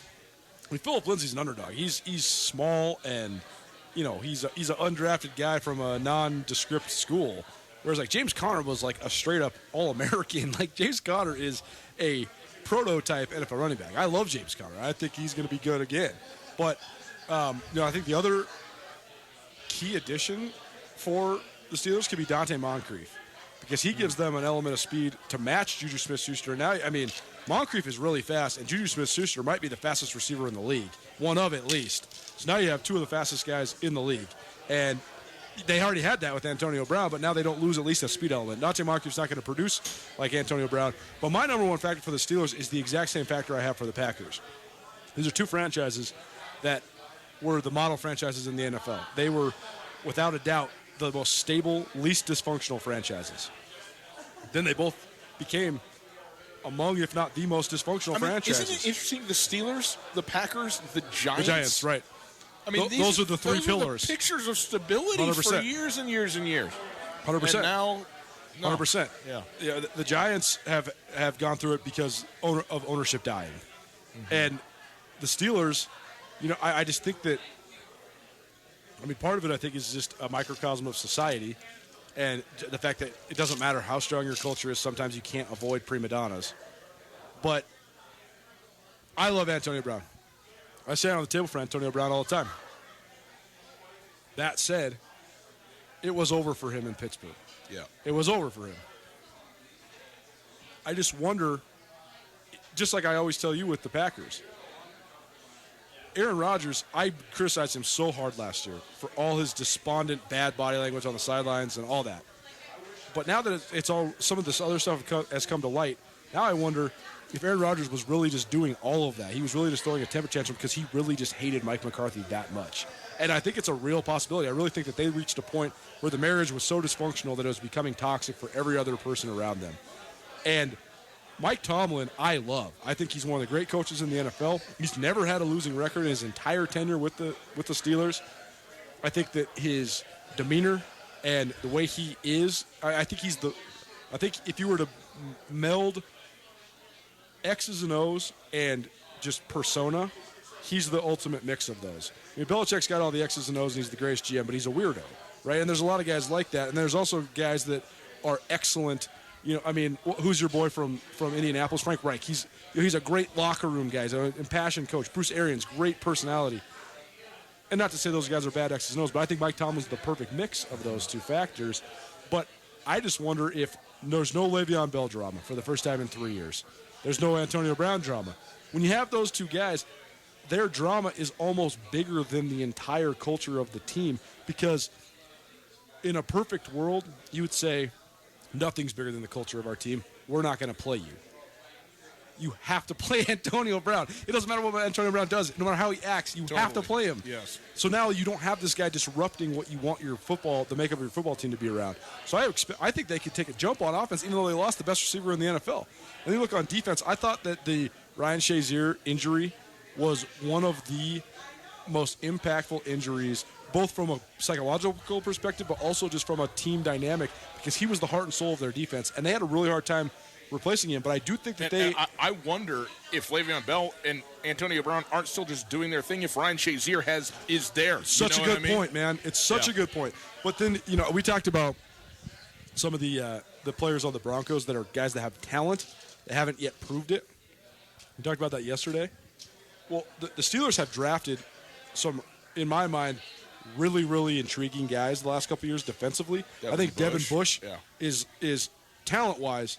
Philip Lindsay's an underdog. He's small and, he's an undrafted guy from a nondescript school. Whereas, James Conner was, a straight-up All-American. James Conner is a prototype NFL running back. I love James Conner. I think he's going to be good again. But, I think the other key addition for the Steelers could be Dante Moncrief because he gives them an element of speed to match Juju Smith-Schuster. Now, Moncrief is really fast, and Juju Smith-Schuster might be the fastest receiver in the league, one of at least. So now you have 2 of the fastest guys in the league. And they already had that with Antonio Brown, but now they don't lose at least a speed element. Dante Moncrief's not going to produce like Antonio Brown. But my number one factor for the Steelers is the exact same factor I have for the Packers. These are 2 franchises that were the model franchises in the NFL. They were, without a doubt, the most stable, least dysfunctional franchises. Then they both became among, if not the most dysfunctional franchises. Isn't it interesting? The Steelers, the Packers, the Giants. The Giants, right. Those are the 3 pillars. Are the pictures of stability 100%. For years and years and years. 100%. And now, no. 100%. Yeah. The Giants have gone through it because of ownership dying. Mm-hmm. And the Steelers, I just think that, part of it I think is just a microcosm of society and the fact that it doesn't matter how strong your culture is, sometimes you can't avoid prima donnas. But I love Antonio Brown. I stand on the table for Antonio Brown all the time. That said, it was over for him in Pittsburgh. Yeah. It was over for him. I just wonder, just like I always tell you with the Packers, Aaron Rodgers, I criticized him so hard last year for all his despondent, bad body language on the sidelines and all that. But now that it's all, some of this other stuff has come to light, now I wonder if Aaron Rodgers was really just doing all of that. He was really just throwing a temper tantrum because he really just hated Mike McCarthy that much. And I think it's a real possibility. I really think that they reached a point where the marriage was so dysfunctional that it was becoming toxic for every other person around them. And Mike Tomlin, I love. I think he's one of the great coaches in the NFL. He's never had a losing record in his entire tenure with the Steelers. I think that his demeanor and the way he is, I think if you were to meld X's and O's and just persona, he's the ultimate mix of those. Belichick's got all the X's and O's and he's the greatest GM, but he's a weirdo, right? And there's a lot of guys like that. And there's also guys that are excellent. Who's your boy from Indianapolis? Frank Reich. He's a great locker room guy. He's an impassioned coach. Bruce Arians, great personality. And not to say those guys are bad X's and O's, but I think Mike Tomlin's the perfect mix of those 2 factors. But I just wonder if there's no Le'Veon Bell drama for the first time in 3 years. There's no Antonio Brown drama. When you have those 2 guys, their drama is almost bigger than the entire culture of the team because in a perfect world, you would say, nothing's bigger than the culture of our team. We're not going to play you. You have to play Antonio Brown. It doesn't matter what Antonio Brown does. No matter how he acts, you have to play him. Yes. So now you don't have this guy disrupting what you want the makeup of your football team to be around. So I think they could take a jump on offense, even though they lost the best receiver in the NFL. And you look on defense, I thought that the Ryan Shazier injury was one of the most impactful injuries, both from a psychological perspective, but also just from a team dynamic, because he was the heart and soul of their defense, and they had a really hard time replacing him. But I do think that I wonder if Le'Veon Bell and Antonio Brown aren't still just doing their thing if Ryan Shazier is there. Such a good point, man. It's such a good point. But then, we talked about some of the players on the Broncos that are guys that have talent. They haven't yet proved it. We talked about that yesterday. Well, the Steelers have drafted some, in my mind, really, really intriguing guys the last couple of years defensively. I think Devin Bush is talent-wise,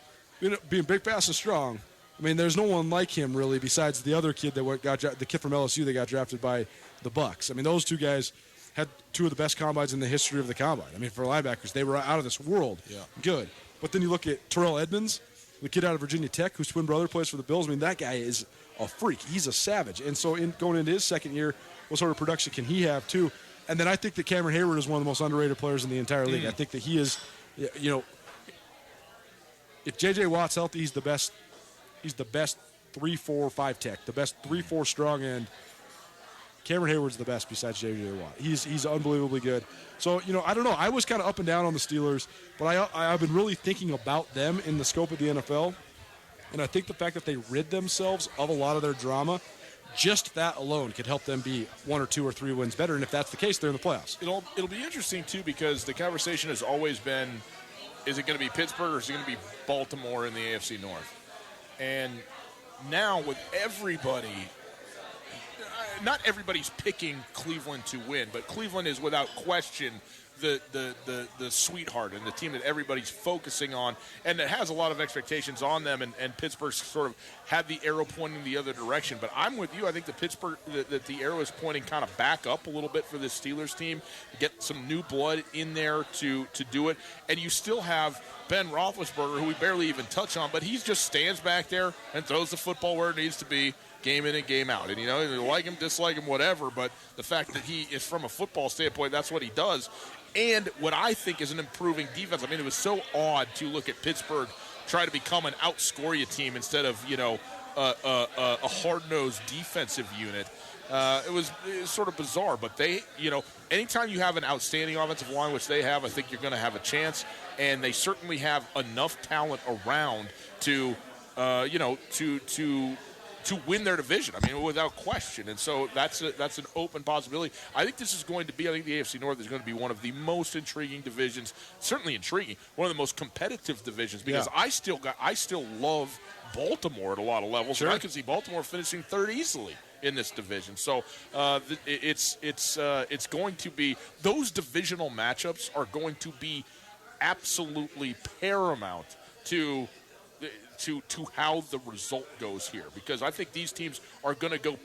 being big, fast, and strong. I mean, there's no one like him really besides the other kid the kid from LSU that got drafted by the Bucs. I mean, those two guys had two of the best combines in the history of the combine. I mean, for linebackers, they were out of this world. Yeah. Good. But then you look at Terrell Edmonds, the kid out of Virginia Tech, whose twin brother plays for the Bills. I mean, that guy is a freak. He's a savage. And so going into his second year, what sort of production can he have too? And then I think that Cameron Hayward is one of the most underrated players in the entire league. I think that he is, if J.J. Watt's healthy, he's the best 3-4-5 tech, the best 3-4 strong end. Cameron Hayward's the best besides J.J. Watt. He's unbelievably good. So, I don't know. I was kind of up and down on the Steelers, but I've been really thinking about them in the scope of the NFL. And I think the fact that they rid themselves of a lot of their drama, just that alone could help them be 1 or 2 or 3 wins better. And if that's the case, they're in the playoffs. It'll be interesting, too, because the conversation has always been, is it going to be Pittsburgh or is it going to be Baltimore in the AFC North? And now with everybody, not everybody's picking Cleveland to win, but Cleveland is without question the sweetheart and the team that everybody's focusing on and that has a lot of expectations on them, and Pittsburgh sort of had the arrow pointing the other direction. But I'm with you. I think that the arrow is pointing kind of back up a little bit for this Steelers team, get some new blood in there to do it. And you still have Ben Roethlisberger, who we barely even touch on, but he just stands back there and throws the football where it needs to be, game in and game out. And, you like him, dislike him, whatever, but the fact that he is, from a football standpoint, that's what he does. And what I think is an improving defense. I mean, it was so odd to look at Pittsburgh try to become an outscore you team instead of, a hard-nosed defensive unit. It was sort of bizarre, but they, anytime you have an outstanding offensive line, which they have, I think you're going to have a chance. And they certainly have enough talent around to win their division. I mean, without question. And so that's an open possibility. I think this is going to be, I think the AFC North is going to be one of the most intriguing divisions, certainly intriguing, one of the most competitive divisions, because I still love Baltimore at a lot of levels. Sure. And I can see Baltimore finishing third easily in this division. So it's going to be, those divisional matchups are going to be absolutely paramount to how the result goes here, because I think these teams are going to go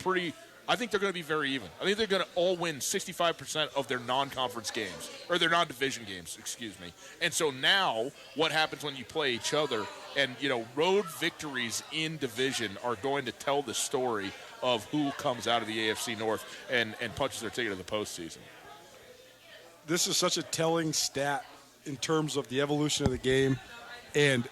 I think they're going to be very even. I think they're going to all win 65% of their non-conference games, or their non-division games, excuse me. And so now what happens when you play each other, and, road victories in division are going to tell the story of who comes out of the AFC North and punches their ticket to the postseason. This is such a telling stat in terms of the evolution of the game and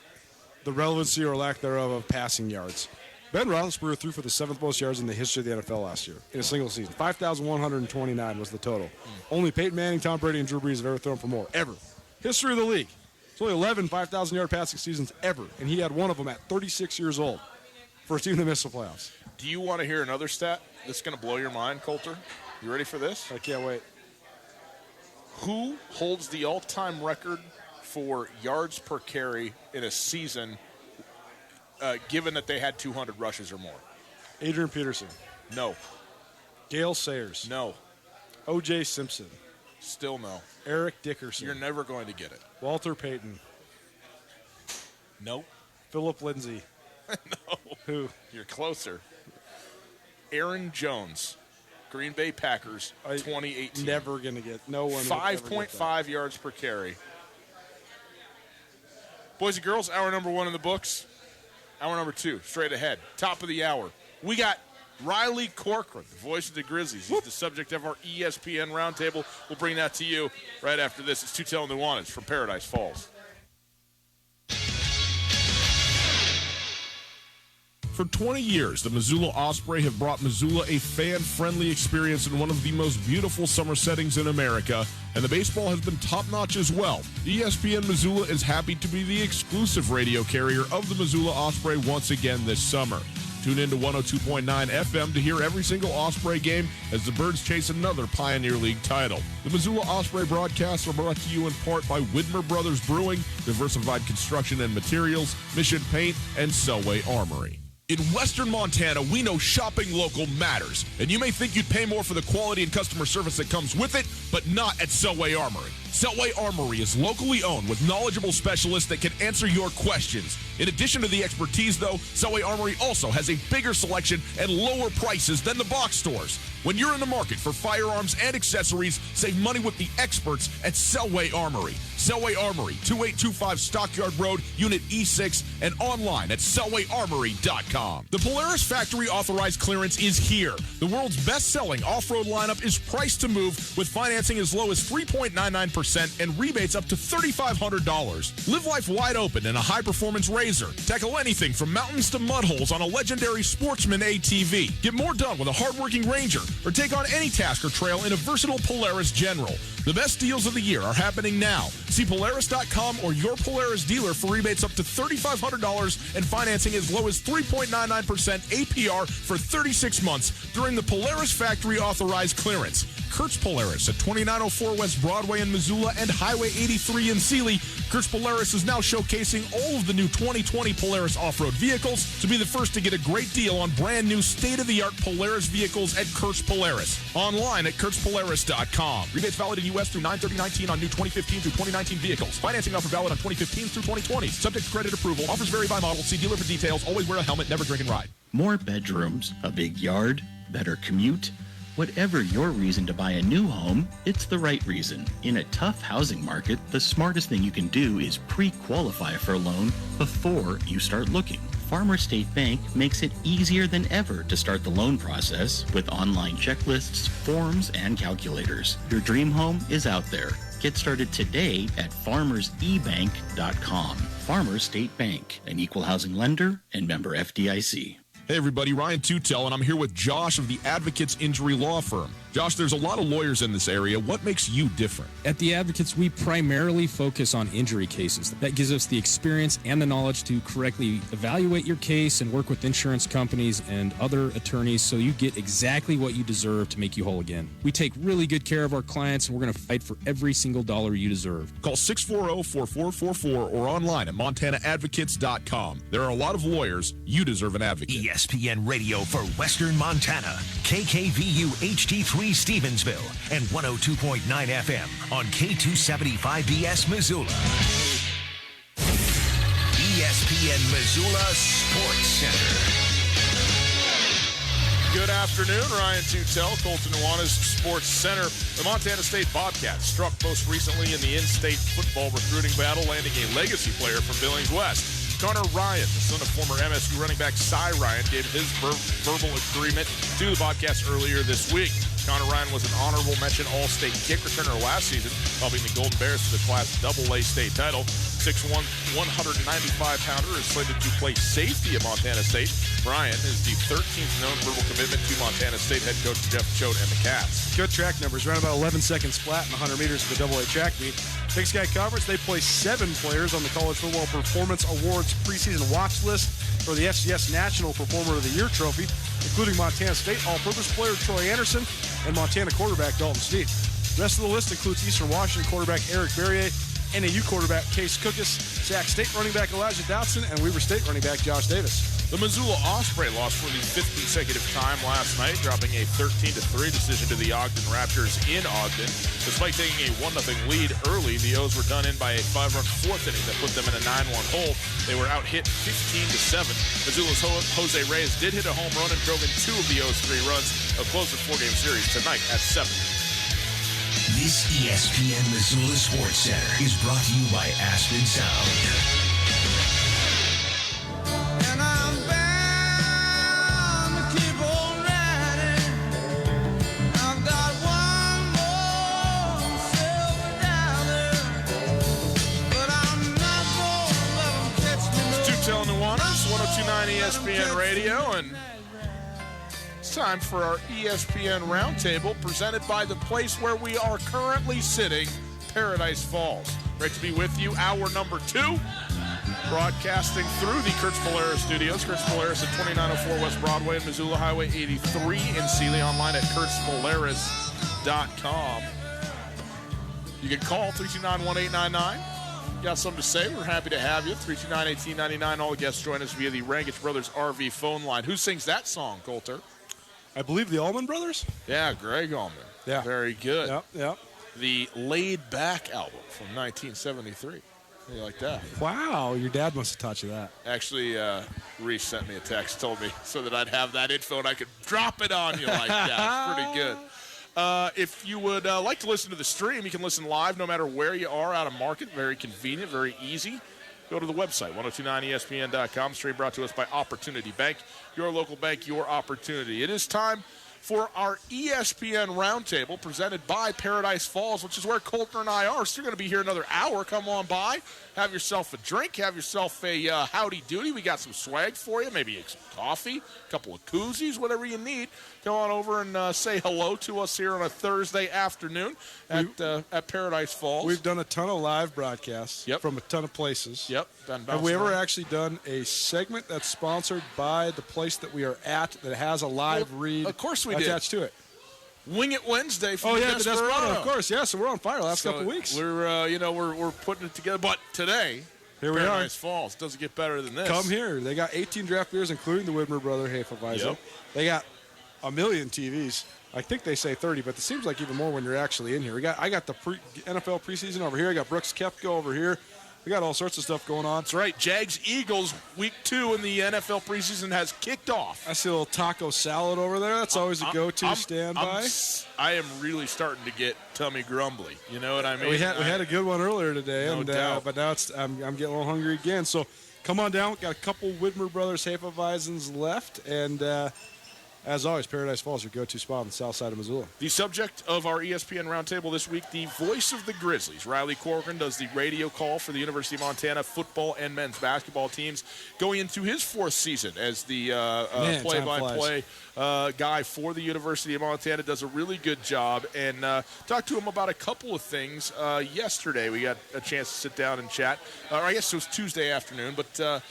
the relevancy or lack thereof of passing yards. Ben Roethlisberger threw for the 7th most yards in the history of the NFL last year in a single season. 5,129 was the total. Only Peyton Manning, Tom Brady, and Drew Brees have ever thrown for more, ever. History of the league. It's only 11 5,000-yard passing seasons ever, and he had one of them at 36 years old. First team to miss the playoffs. Do you want to hear another stat that's going to blow your mind, Coulter? You ready for this? I can't wait. Who holds the all-time record for yards per carry in a season, given that they had 200 rushes or more? Adrian Peterson. No. Gale Sayers. No. O.J. Simpson. Still no. Eric Dickerson. You're never going to get it. Walter Payton. Nope. Philip Lindsay. No. Who? You're closer. Aaron Jones. Green Bay Packers, 2018. Never going to get, no one. 5.5 yards per carry. Boys and girls, hour number 1 in the books. Hour number 2, straight ahead. Top of the hour. We got Riley Corcoran, the voice of the Grizzlies. He's the subject of our ESPN Roundtable. We'll bring that to you right after this. It's Tutel and Nuanez from Paradise Falls. For 20 years, the Missoula Osprey have brought Missoula a fan-friendly experience in one of the most beautiful summer settings in America, and the baseball has been top-notch as well. ESPN Missoula is happy to be the exclusive radio carrier of the Missoula Osprey once again this summer. Tune in to 102.9 FM to hear every single Osprey game as the Birds chase another Pioneer League title. The Missoula Osprey broadcasts are brought to you in part by Widmer Brothers Brewing, Diversified Construction and Materials, Mission Paint, and Selway Armory. In Western Montana, we know shopping local matters, and you may think you'd pay more for the quality and customer service that comes with it, but not at Selway Armory. Selway Armory is locally owned with knowledgeable specialists that can answer your questions. In addition to the expertise, though, Selway Armory also has a bigger selection and lower prices than the box stores. When you're in the market for firearms and accessories, save money with the experts at Selway Armory. Selway Armory, 2825 Stockyard Road, Unit E6, and online at SelwayArmory.com. The Polaris Factory Authorized Clearance is here. The world's best-selling off-road lineup is priced to move with financing as low as 3.99% and rebates up to $3,500. Live life wide open in a high-performance RZR. Tackle anything from mountains to mud holes on a legendary Sportsman ATV. Get more done with a hard-working Ranger, or take on any task or trail in a versatile Polaris General. The best deals of the year are happening now. See Polaris.com or your Polaris dealer for rebates up to $3,500 and financing as low as 3.99% APR for 36 months during the Polaris Factory Authorized Clearance. Kurtz Polaris at 2904 West Broadway in Missoula and Highway 83 in Sealy. Kurtz Polaris is now showcasing all of the new 2020 Polaris off-road vehicles. To be the first to get a great deal on brand new state-of-the-art Polaris vehicles at Kurtz Polaris. Online at KurtzPolaris.com. Rebates valid in U.S. through 9/30/19 on new 2015 through 2019 vehicles. Financing offer valid on 2015 through 2020. Subject to credit approval. Offers vary by model. See dealer for details. Always wear a helmet. Never drink and ride. More bedrooms, a big yard, better commute. Whatever your reason to buy a new home, it's the right reason. In a tough housing market, the smartest thing you can do is pre-qualify for a loan before you start looking. Farmers State Bank makes it easier than ever to start the loan process with online checklists, forms, and calculators. Your dream home is out there. Get started today at farmersebank.com. Farmers State Bank, an equal housing lender and member FDIC. Hey everybody, Ryan Tutel, and I'm here with Josh of the Advocates Injury Law Firm. Josh, there's a lot of lawyers in this area. What makes you different? At the Advocates, we primarily focus on injury cases. That gives us the experience and the knowledge to correctly evaluate your case and work with insurance companies and other attorneys so you get exactly what you deserve to make you whole again. We take really good care of our clients, and we're going to fight for every single dollar you deserve. Call 640-4444 or online at MontanaAdvocates.com. There are a lot of lawyers. You deserve an advocate. ESPN Radio for Western Montana. KKVU HD3 Stevensville and 102.9 FM on K275BS Missoula. ESPN Missoula Sports Center. Good afternoon, Ryan Tutel, Colton Nuanez Sports Center. The Montana State Bobcats struck most recently in the in-state football recruiting battle, landing a legacy player from Billings West. Connor Ryan, the son of former MSU running back Cy Ryan, gave his verbal agreement to the Bobcats earlier this week. Connor Ryan was an honorable mention All-State kick returner last season, helping the Golden Bears to the Class AA state title. 6'1", 195-pounder is slated to play safety at Montana State. Ryan is the 13th known verbal commitment to Montana State head coach Jeff Choate and the Cats. Good track numbers, around about 11 seconds flat in 100 meters of the AA track meet. Big Sky Conference, they place 7 players on the College Football Performance Awards preseason watch list for the FCS National Performer of the Year trophy, including Montana State all-purpose player Troy Anderson and Montana quarterback Dalton Steed. The rest of the list includes Eastern Washington quarterback Eric Berrier, NAU quarterback Case Cookus, Sac State running back Elijah Dotson, and Weaver State running back Josh Davis. The Missoula Osprey lost for the 5th consecutive time last night, dropping a 13-3 decision to the Ogden Raptors in Ogden. Despite taking a 1-0 lead early, the O's were done in by a 5-run 4th inning that put them in a 9-1 hole. They were out-hit 15-7. Missoula's Jose Reyes did hit a home run and drove in 2 of the O's 3 runs. They'll close the 4-game series tonight at 7. This ESPN Missoula Sports Center is brought to you by Aspen Sound. 1029 ESPN Radio, and it's time for our ESPN Roundtable, presented by the place where we are currently sitting, Paradise Falls. Great to be with you. Hour number 2, broadcasting through the Kurtz Polaris studios. Kurtz Polaris at 2904 West Broadway and Missoula Highway 83 in Sealy. Online at kurtzpolaris.com. You can call 329-1899. Got something to say? We're happy to have you. 329-1899. All the guests join us via the Rangich Brothers RV phone line. Who sings that song, Coulter? I believe the Allman Brothers. Yeah, Greg Allman. Yeah. Very good. Yep. The Laid Back album from 1973. How you like that? Wow, your dad must have taught you that. Actually, Reese sent me a text, told me so that I'd have that info and I could drop it on you like that. It's pretty good. If you would like to listen to the stream, you can listen live no matter where you are out of market. Very convenient, very easy. Go to the website, 1029ESPN.com. Stream brought to us by Opportunity Bank. Your local bank, your opportunity. It is time for our ESPN Roundtable, presented by Paradise Falls, which is where Coulter and I are. So you're going to be here another hour. Come on by. Have yourself a drink. Have yourself a howdy doody. We got some swag for you. Maybe some coffee, a couple of koozies, whatever you need. Come on over and say hello to us here on a Thursday afternoon at Paradise Falls. We've done a ton of live broadcasts from a ton of places. Yep. Have we ever actually done a segment that's sponsored by the place that we are at that has a live read of course we attached to it? Wing It Wednesday from the Desperado. Desperado, of course. Yeah, so we're on fire the last couple of weeks. We're putting it together. But today, here we Paradise Falls doesn't get better than this. Come here. They got 18 draft beers, including the Widmer Brother Hefeweizen. Yep. They got a million TVs. I think they say 30, but it seems like even more when you're actually in here. I got the NFL preseason over here. I got Brooks Koepka over here. We got all sorts of stuff going on. That's right. Jags-Eagles week 2 in the NFL preseason has kicked off. I see a little taco salad over there. That's always a go-to standby. I am really starting to get tummy grumbly. You know what I mean? We had a good one earlier today, No doubt. But now I'm getting a little hungry again. So come on down. We've got a couple Widmer Brothers Hefeweizens left, and as always, Paradise Falls, your go-to spot on the south side of Missoula. The subject of our ESPN Roundtable this week, the voice of the Grizzlies. Riley Corcoran does the radio call for the University of Montana football and men's basketball teams, going into his 4th season as the play-by-play guy for the University of Montana. Does a really good job, and talked to him about a couple of things. Yesterday, we got a chance to sit down and chat. Or I guess it was Tuesday afternoon, but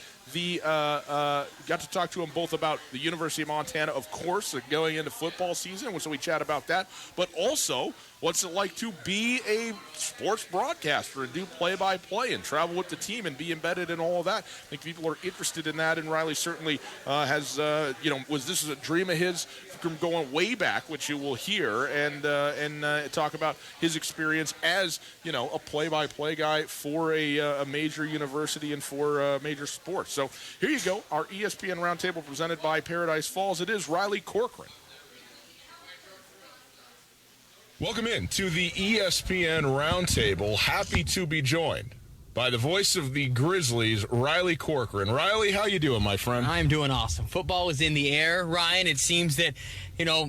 got to talk to him both about the University of Montana, of course, going into football season, so we chat about that, but also what's it like to be a sports broadcaster and do play-by-play and travel with the team and be embedded in all of that. I think people are interested in that, and Riley certainly has, this is a dream of his from going way back, which you will hear, and talk about his experience as, a play-by-play guy for a major university and for major sports. So here you go, our ESPN Roundtable presented by Paradise Falls. It is Riley Corcoran. Welcome in to the ESPN Roundtable. Happy to be joined by the voice of the Grizzlies, Riley Corcoran. Riley, how you doing, my friend? I'm doing awesome. Football is in the air, Ryan. It seems that,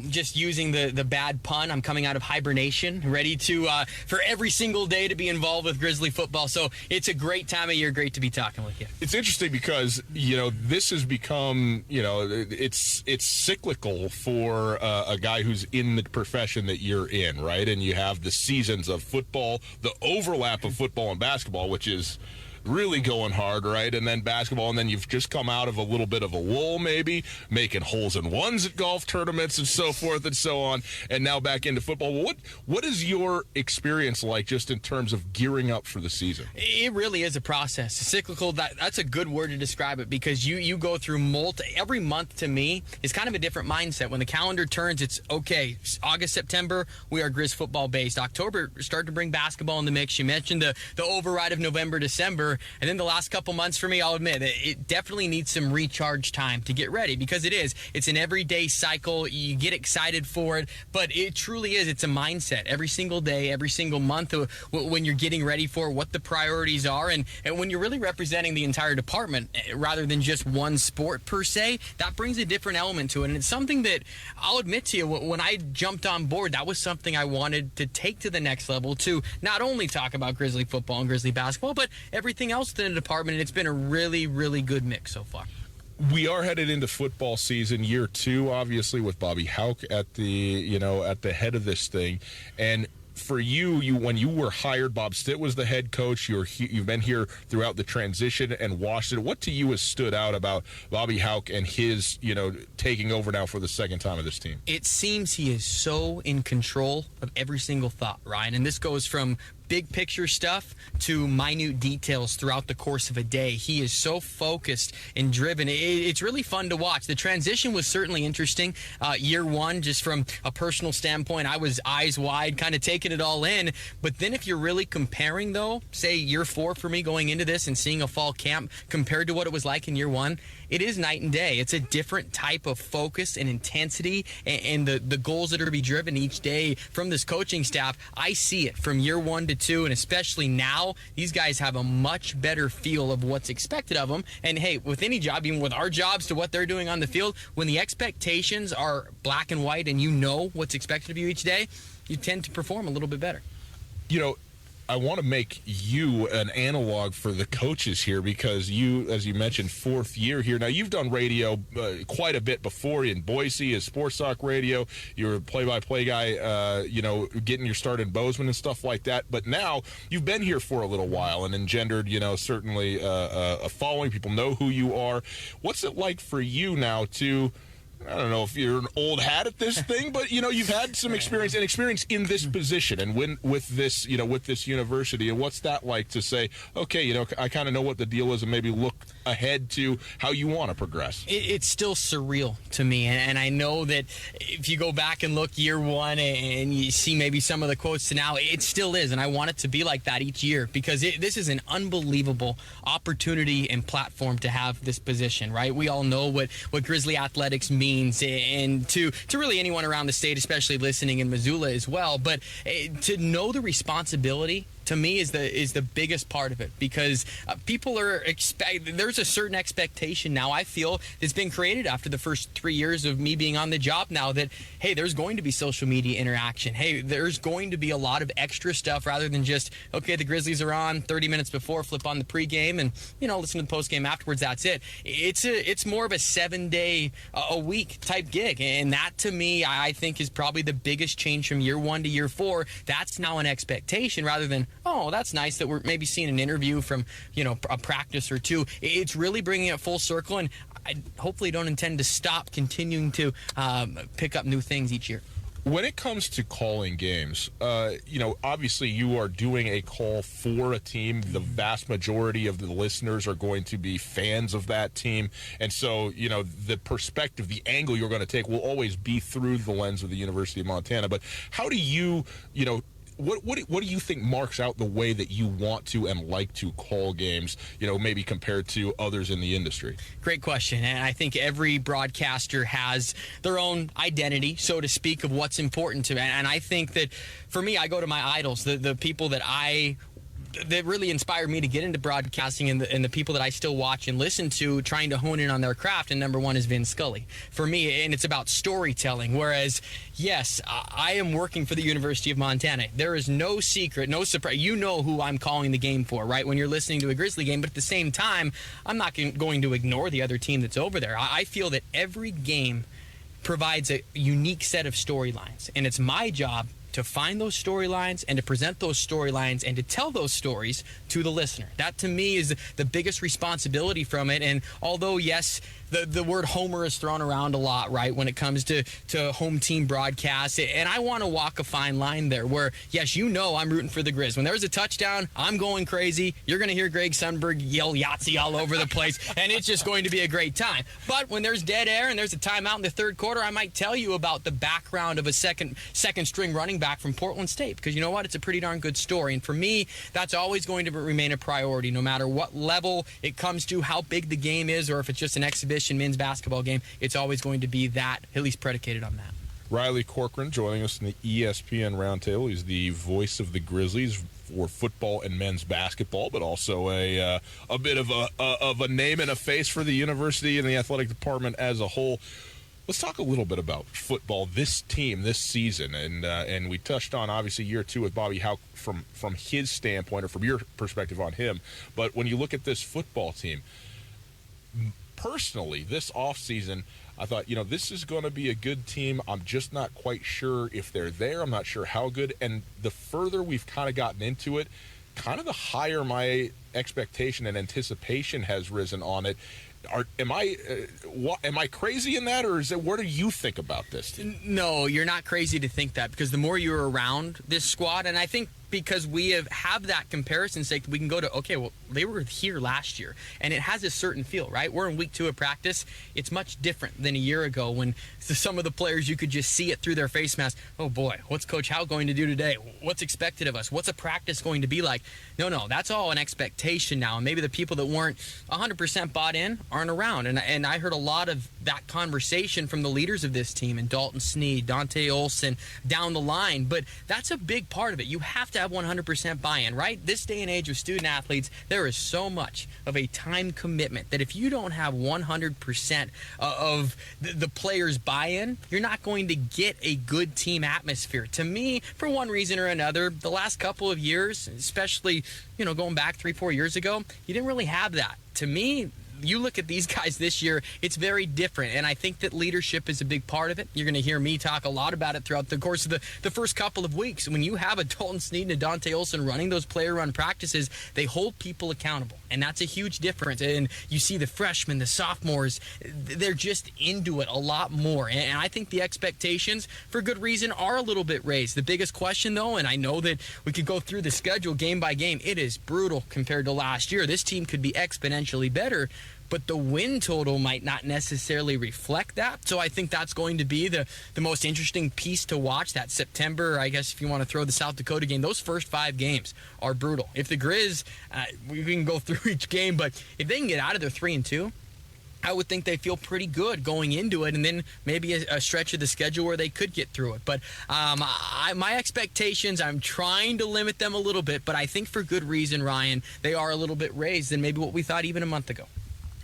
just using the bad pun, I'm coming out of hibernation, ready to for every single day to be involved with Grizzly football. So it's a great time of year. Great to be talking with you. It's interesting because, this has become, it's cyclical for a guy who's in the profession that you're in, right? And you have the seasons of football, the overlap of football and basketball, which is really going hard, right? And then basketball, and then you've just come out of a little bit of a lull, maybe, making holes in ones at golf tournaments and so forth and so on, and now back into football. Well, what is your experience like just in terms of gearing up for the season? It really is a process. Cyclical, that's a good word to describe it, because you go through every month to me is kind of a different mindset. When the calendar turns, it's okay, August, September, we are Grizz football based. October, start to bring basketball in the mix. You mentioned the override of November, December. And then the last couple months for me, I'll admit, it definitely needs some recharge time to get ready, because it's an everyday cycle. You get excited for it, but it truly is. It's a mindset every single day, every single month when you're getting ready for what the priorities are. And when you're really representing the entire department rather than just one sport per se, that brings a different element to it. And it's something that I'll admit to you, when I jumped on board, that was something I wanted to take to the next level, to not only talk about Grizzly football and Grizzly basketball, but everything else in the department, and it's been a really, really good mix so far. We are headed into football season, year 2, obviously, with Bobby Hauck at the head of this thing. And for you when you were hired, Bob Stitt was the head coach. You've been here throughout the transition and watched it. What to you has stood out about Bobby Hauck and his, taking over now for the second time of this team? It seems he is so in control of every single thought, Ryan. And this goes from big picture stuff to minute details throughout the course of a day. He is so focused and driven. It's really fun to watch. The transition was certainly interesting. Year 1, just from a personal standpoint, I was eyes wide, kind of taking it all in. But then if you're really comparing, though, say year 4 for me going into this and seeing a fall camp compared to what it was like in year 1, it is night and day. It's a different type of focus and intensity, and the goals that are to be driven each day from this coaching staff. I see it from year 1 to 2, and especially now, these guys have a much better feel of what's expected of them. And hey, with any job, even with our jobs to what they're doing on the field, when the expectations are black and white and you know what's expected of you each day, you tend to perform a little bit better. I want to make you an analog for the coaches here because you, as you mentioned, 4th year here. Now, you've done radio quite a bit before in Boise as Sports Talk Radio. You were a play-by-play guy, getting your start in Bozeman and stuff like that. But now you've been here for a little while and engendered, certainly a following. People know who you are. What's it like for you now to... I don't know if you're an old hat at this thing, but you've had some experience in this position and with this university. And what's that like to say, okay, I kind of know what the deal is and maybe look ahead to how you want to progress? It's still surreal to me, and I know that if you go back and look year 1 and you see maybe some of the quotes to now, it still is, and I want it to be like that each year because this is an unbelievable opportunity and platform to have this position, right? We all know what Grizzly athletics means, and to really anyone around the state, especially listening in Missoula as well, but to know the responsibility to me is the biggest part of it because people are there's a certain expectation now I feel that's been created after the first 3 years of me being on the job now that, hey, there's going to be social media interaction. Hey, there's going to be a lot of extra stuff rather than just, okay, the Grizzlies are on 30 minutes before, flip on the pregame and, listen to the postgame afterwards, that's it. It's more of a 7-day a week type gig. And that to me, I think is probably the biggest change from year 1 to year 4. That's now an expectation rather than, oh, that's nice that we're maybe seeing an interview from, a practice or 2. It's really bringing it full circle, and I hopefully don't intend to stop continuing to pick up new things each year. When it comes to calling games, obviously you are doing a call for a team. The vast majority of the listeners are going to be fans of that team. And so, the perspective, the angle you're going to take will always be through the lens of the University of Montana. But how do you, What do you think marks out the way that you want to and like to call games, maybe compared to others in the industry? Great question. And I think every broadcaster has their own identity, so to speak, of what's important to them. And I think that for me, I go to my idols, the people that really inspired me to get into broadcasting and the people that I still watch and listen to trying to hone in on their craft. And number 1 is Vin Scully for me. And it's about storytelling. Whereas, yes, I am working for the University of Montana. There is no secret, no surprise. You know who I'm calling the game for, right? When you're listening to a Grizzly game. But at the same time, I'm not going to ignore the other team that's over there. I feel that every game provides a unique set of storylines. And it's my job to find those storylines and to present those storylines and to tell those stories to the listener. That to me is the biggest responsibility from it. And although, yes, the word homer is thrown around a lot, right, when it comes to home team broadcasts. And I want to walk a fine line there where, yes, I'm rooting for the Grizz. When there's a touchdown, I'm going crazy. You're going to hear Greg Sundberg yell Yahtzee all over the place, and it's just going to be a great time. But when there's dead air and there's a timeout in the third quarter, I might tell you about the background of a second string running back from Portland State, because you know what? It's a pretty darn good story. And for me, that's always going to remain a priority, no matter what level it comes to, how big the game is, or if it's just an exhibition men's basketball game. It's always going to be that, at least predicated on that. Riley Corcoran joining us in the ESPN Roundtable. He's the voice of the Grizzlies for football and men's basketball, but also a bit of a name and a face for the university and the athletic department as a whole. Let's talk a little bit about football, this team, this season, and we touched on, obviously, year 2 with Bobby Hauck from his standpoint, or from your perspective on him. But when you look at this football team, personally, this offseason, I thought, this is going to be a good team. I'm just not quite sure if they're there. I'm not sure how good. And the further we've kind of gotten into it, kind of the higher my expectation and anticipation has risen on it. Am I crazy in that, or what do you think about this team? No, you're not crazy to think that, because the more you're around this squad, and I think because we have that comparison sake, we can go to, okay, well, they were here last year, and it has a certain feel, right? We're in week 2 of practice. It's much different than a year ago when some of the players, you could just see it through their face mask. Oh boy, what's Coach Howe going to do today? What's expected of us? What's a practice going to be like? No, that's all an expectation now, and maybe the people that weren't 100% bought in aren't around, and I heard a lot of that conversation from the leaders of this team, and Dalton Sneed, Dante Olson, down the line, but that's a big part of it. You have to have 100% buy-in, right? This day and age of student athletes, there is so much of a time commitment that if you don't have 100% of the players' buy-in, you're not going to get a good team atmosphere. To me, for one reason or another, the last couple of years, especially, going back 3-4 years ago, you didn't really have that. To me, you look at these guys this year, it's very different, and I think that leadership is a big part of it. You're going to hear me talk a lot about it throughout the course of the first couple of weeks. When you have a Dalton Sneed and a Dante Olson running those player-run practices, they hold people accountable, and that's a huge difference. And you see the freshmen, the sophomores, they're just into it a lot more, and I think the expectations, for good reason, are a little bit raised. The biggest question, though, and I know that we could go through the schedule game by game, it is brutal compared to last year. This team could be exponentially better, but the win total might not necessarily reflect that. So I think that's going to be the most interesting piece to watch. That September, I guess if you want to throw the South Dakota game, those first 5 games are brutal. If the Grizz, we can go through each game, but if they can get out of their 3-2, I would think they feel pretty good going into it, and then maybe a stretch of the schedule where they could get through it. But my expectations, I'm trying to limit them a little bit, but I think for good reason, Ryan, they are a little bit raised than maybe what we thought even a month ago.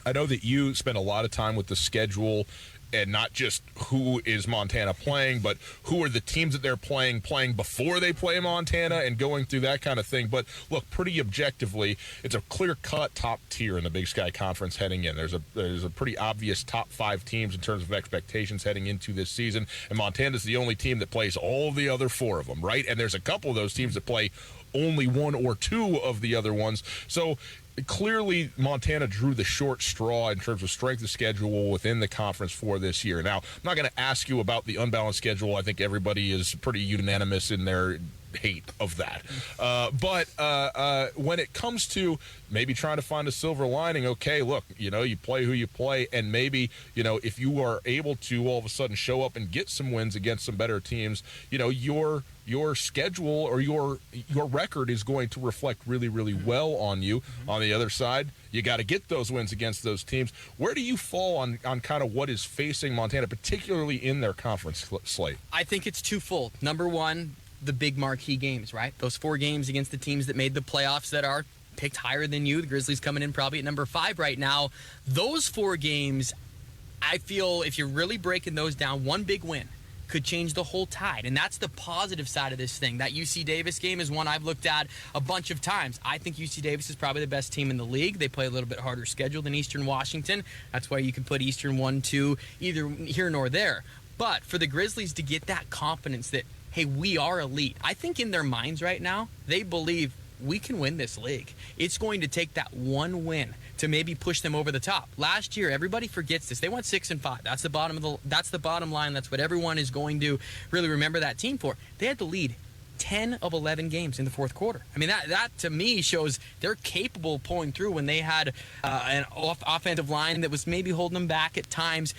I know that you spend a lot of time with the schedule, and not just who is Montana playing, but who are the teams that they're playing before they play Montana, and going through that kind of thing. But look, pretty objectively, it's a clear-cut top tier in the Big Sky Conference heading in. There's a pretty obvious top 5 teams in terms of expectations heading into this season, and Montana's the only team that plays all the other 4 of them, right? And there's a couple of those teams that play only 1 or 2 of the other ones. So clearly, Montana drew the short straw in terms of strength of schedule within the conference for this year. Now, I'm not going to ask you about the unbalanced schedule. I think everybody is pretty unanimous in their hate of that. But when it comes to maybe trying to find a silver lining, okay, look, you play who you play, and maybe, if you are able to all of a sudden show up and get some wins against some better teams, your schedule or your record is going to reflect really, really well on you. On the other side, you got to get those wins against those teams. Where do you fall on kind of what is facing Montana, particularly in their conference slate? I think it's twofold. Number one, the big marquee games, right? Those 4 games against the teams that made the playoffs that are picked higher than you. The Grizzlies coming in probably at number 5 right now. Those 4 games, I feel if you're really breaking those down, one big win could change the whole tide, and that's the positive side of this thing. That UC Davis game is one I've looked at a bunch of times. I think UC Davis is probably the best team in the league. They play a little bit harder schedule than Eastern Washington. That's why you can put Eastern 1-2 either here nor there. But for the Grizzlies to get that confidence that, hey, we are elite, I think in their minds right now, they believe we can win this league. It's going to take that one win to maybe push them over the top. Last year, everybody forgets this. They went 6-5. That's the bottom line. That's what everyone is going to really remember that team for. They had to lead 10 of 11 games in the fourth quarter. I mean, that to me shows they're capable of pulling through when they had an offensive line that was maybe holding them back at times.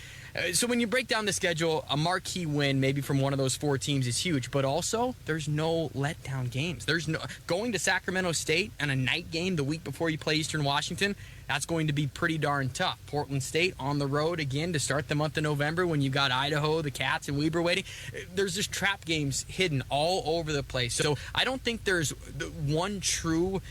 So when you break down the schedule, a marquee win maybe from one of those 4 teams is huge, but also there's no letdown games. There's no going to Sacramento State and a night game the week before you play Eastern Washington. That's going to be pretty darn tough. Portland State on the road again to start the month of November when you got Idaho, the Cats, and Weber waiting. There's just trap games hidden all over the place. So I don't think there's one true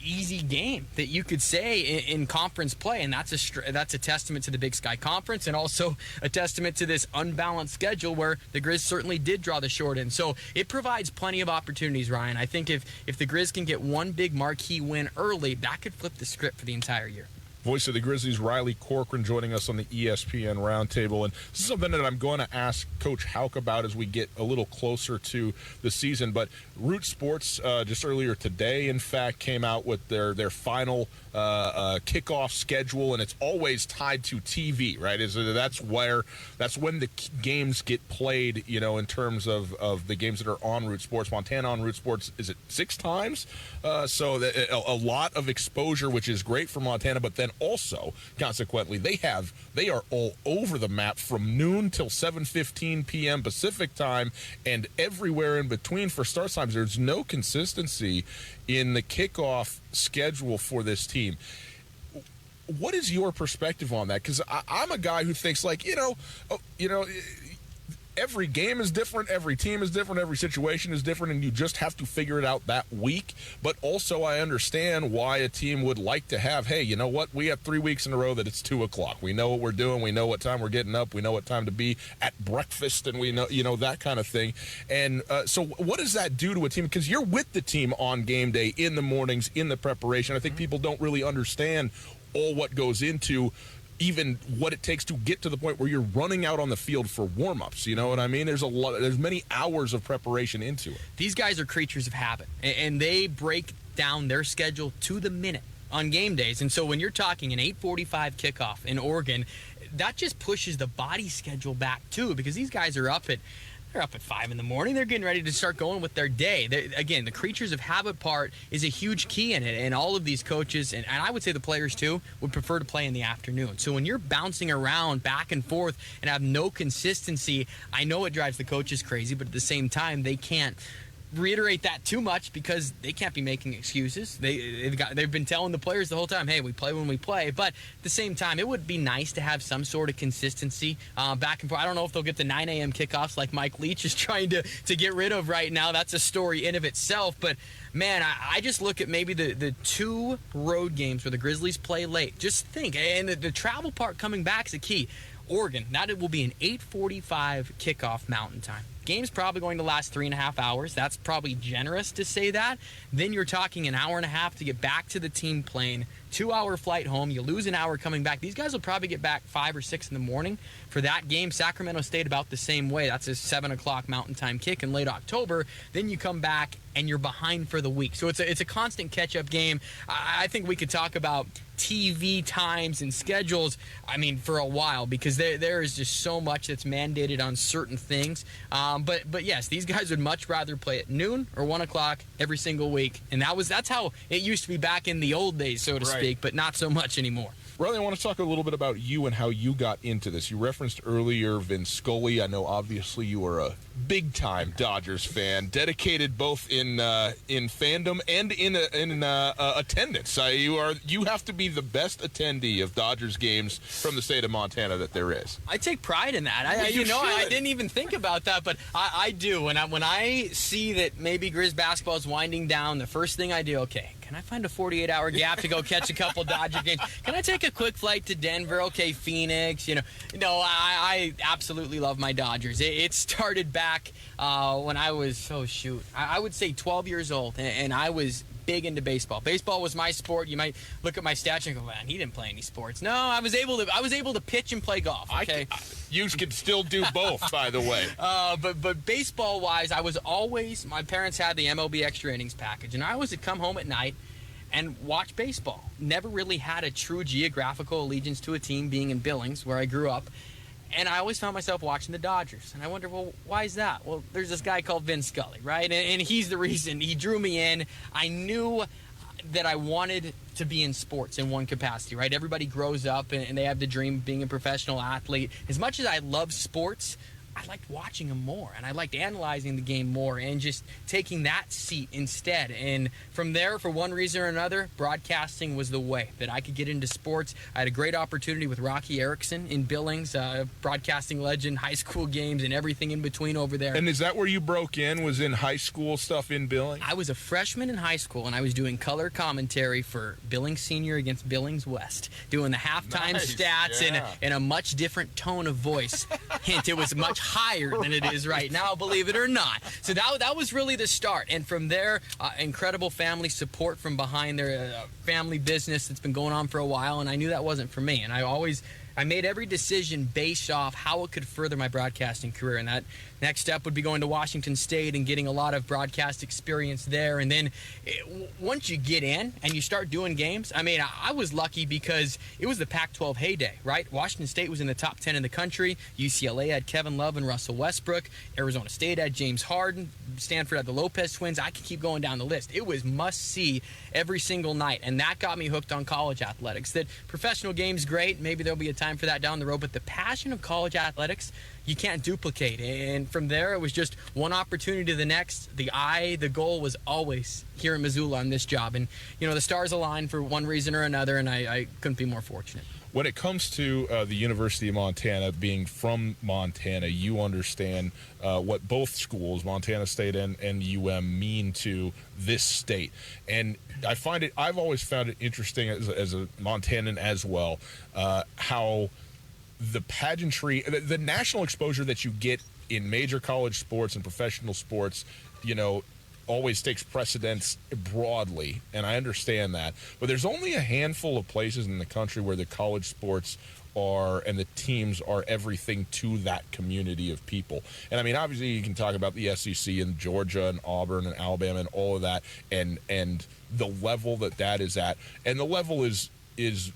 easy game that you could say in conference play, and that's a testament to the Big Sky Conference and also a testament to this unbalanced schedule where the Grizz certainly did draw the short end. So it provides plenty of opportunities, Ryan. I think if the Grizz can get one big marquee win early, that could flip the script for the entire year. Voice of the Grizzlies, Riley Corcoran, joining us on the ESPN Roundtable. And this is something that I'm going to ask Coach Houck about as we get a little closer to the season. But Root Sports, just earlier today, in fact, came out with their final kickoff schedule, and it's always tied to TV, right? That's when the games get played, in terms of the games that are on Root Sports. Montana on Root Sports, is it 6 times? So a lot of exposure, which is great for Montana, but then also, consequently, they are all over the map from noon till 7:15 p.m. Pacific time, and everywhere in between for start times. There's no consistency in the kickoff schedule for this team. What is your perspective on that? Because I'm a guy who thinks, like, every game is different, every team is different, every situation is different, and you just have to figure it out that week. But also I understand why a team would like to have, hey, you know what, we have 3 weeks in a row that it's 2 o'clock. We know what we're doing. We know what time we're getting up. We know what time to be at breakfast, and we know, that kind of thing. And so what does that do to a team? Because you're with the team on game day, in the mornings, in the preparation. I think people don't really understand all what goes into even what it takes to get to the point where you're running out on the field for warm-ups. You know what I mean? There's many hours of preparation into it. These guys are creatures of habit, and they break down their schedule to the minute on game days. And so when you're talking an 8:45 kickoff in Oregon, that just pushes the body schedule back too, because these guys are up at 5 in the morning. They're getting ready to start going with their day. Again, the creatures of habit part is a huge key in it. And all of these coaches, and I would say the players too, would prefer to play in the afternoon. So when you're bouncing around back and forth and have no consistency, I know it drives the coaches crazy, but at the same time, they can't reiterate that too much because they can't be making excuses. They've been telling the players the whole time, hey, we play when we play. But at the same time, it would be nice to have some sort of consistency back and forth. I don't know if they'll get the 9 a.m. kickoffs like Mike Leach is trying to get rid of right now. That's a story in of itself. But man, I just look at maybe the 2 road games where the Grizzlies play late. Just think, and the travel part coming back is the key. Oregon, that it will be an 8:45 kickoff Mountain Time. Game's probably going to last 3.5 hours. That's probably generous to say that. Then you're talking an hour and a half to get back to the team plane, 2-hour flight home. You lose an hour coming back. These guys will probably get back 5 or 6 in the morning for that game. Sacramento State about the same way. That's a 7 o'clock Mountain Time kick in late October. Then you come back and you're behind for the week. So it's a constant catch-up game. I think we could talk about TV times and schedules, for a while, because there is just so much that's mandated on certain things. But yes, these guys would much rather play at noon or 1 o'clock every single week. And that's how it used to be back in the old days, so to speak, but not so much anymore. Riley, I want to talk a little bit about you and how you got into this. You referenced earlier Vin Scully. I know obviously you are a big-time Dodgers fan, dedicated both in fandom and in attendance. You have to be the best attendee of Dodgers games from the state of Montana that there is. I take pride in that. I didn't even think about that, but I do. When I see that maybe Grizz basketball is winding down, the first thing I do, okay, can I find a 48-hour gap to go catch a couple Dodger games? Can I take a quick flight to Denver? Okay, Phoenix. I absolutely love my Dodgers. It started back when I was, I would say 12 years old, and I was big into baseball. Baseball was my sport. You might look at my stats and go, man, he didn't play any sports. No, I was able to pitch and play golf. Okay, you could still do both, by the way. But baseball wise, I was always, my parents had the MLB extra innings package, and I always would come home at night and watch baseball. Never really had a true geographical allegiance to a team, being in Billings, where I grew up. And I always found myself watching the Dodgers. And I wonder, well, why is that? Well, there's this guy called Vin Scully, right? And he's the reason. He drew me in. I knew that I wanted to be in sports in one capacity, right? Everybody grows up and they have the dream of being a professional athlete. As much as I love sports, I liked watching them more, and I liked analyzing the game more and just taking that seat instead. And from there, for one reason or another, broadcasting was the way that I could get into sports. I had a great opportunity with Rocky Erickson in Billings, broadcasting legend, high school games, and everything in between over there. And is that where you broke in, was in high school stuff in Billings? I was a freshman in high school, and I was doing color commentary for Billings Senior against Billings West, doing the halftime stats in a much different tone of voice. Hint, it was much much higher than it is right now, believe it or not. So that was really the start. And from there, incredible family support from behind their family business that's been going on for a while, and I knew that wasn't for me. And I made every decision based off how it could further my broadcasting career, and that next step would be going to Washington State and getting a lot of broadcast experience there. And then once you get in and you start doing games, I mean, I was lucky because it was the Pac-12 heyday, right? Washington State was in the top 10 in the country. UCLA had Kevin Love and Russell Westbrook. Arizona State had James Harden. Stanford had the Lopez twins. I could keep going down the list. It was must-see every single night, and that got me hooked on college athletics. That professional game's great. Maybe there'll be a time for that down the road, but the passion of college athletics, you can't duplicate. And from there, it was just one opportunity to the next. The goal was always here in Missoula on this job. And, the stars aligned for one reason or another, and I couldn't be more fortunate. When it comes to the University of Montana, being from Montana, you understand what both schools, Montana State and mean to this state. And I've always found it interesting as a Montanan as well, how the pageantry, the national exposure that you get in major college sports and professional sports, always takes precedence broadly, and I understand that. But there's only a handful of places in the country where the college sports are and the teams are everything to that community of people. And I mean, obviously you can talk about the SEC and Georgia and Auburn and Alabama and all of that, and the level that is at. And the level is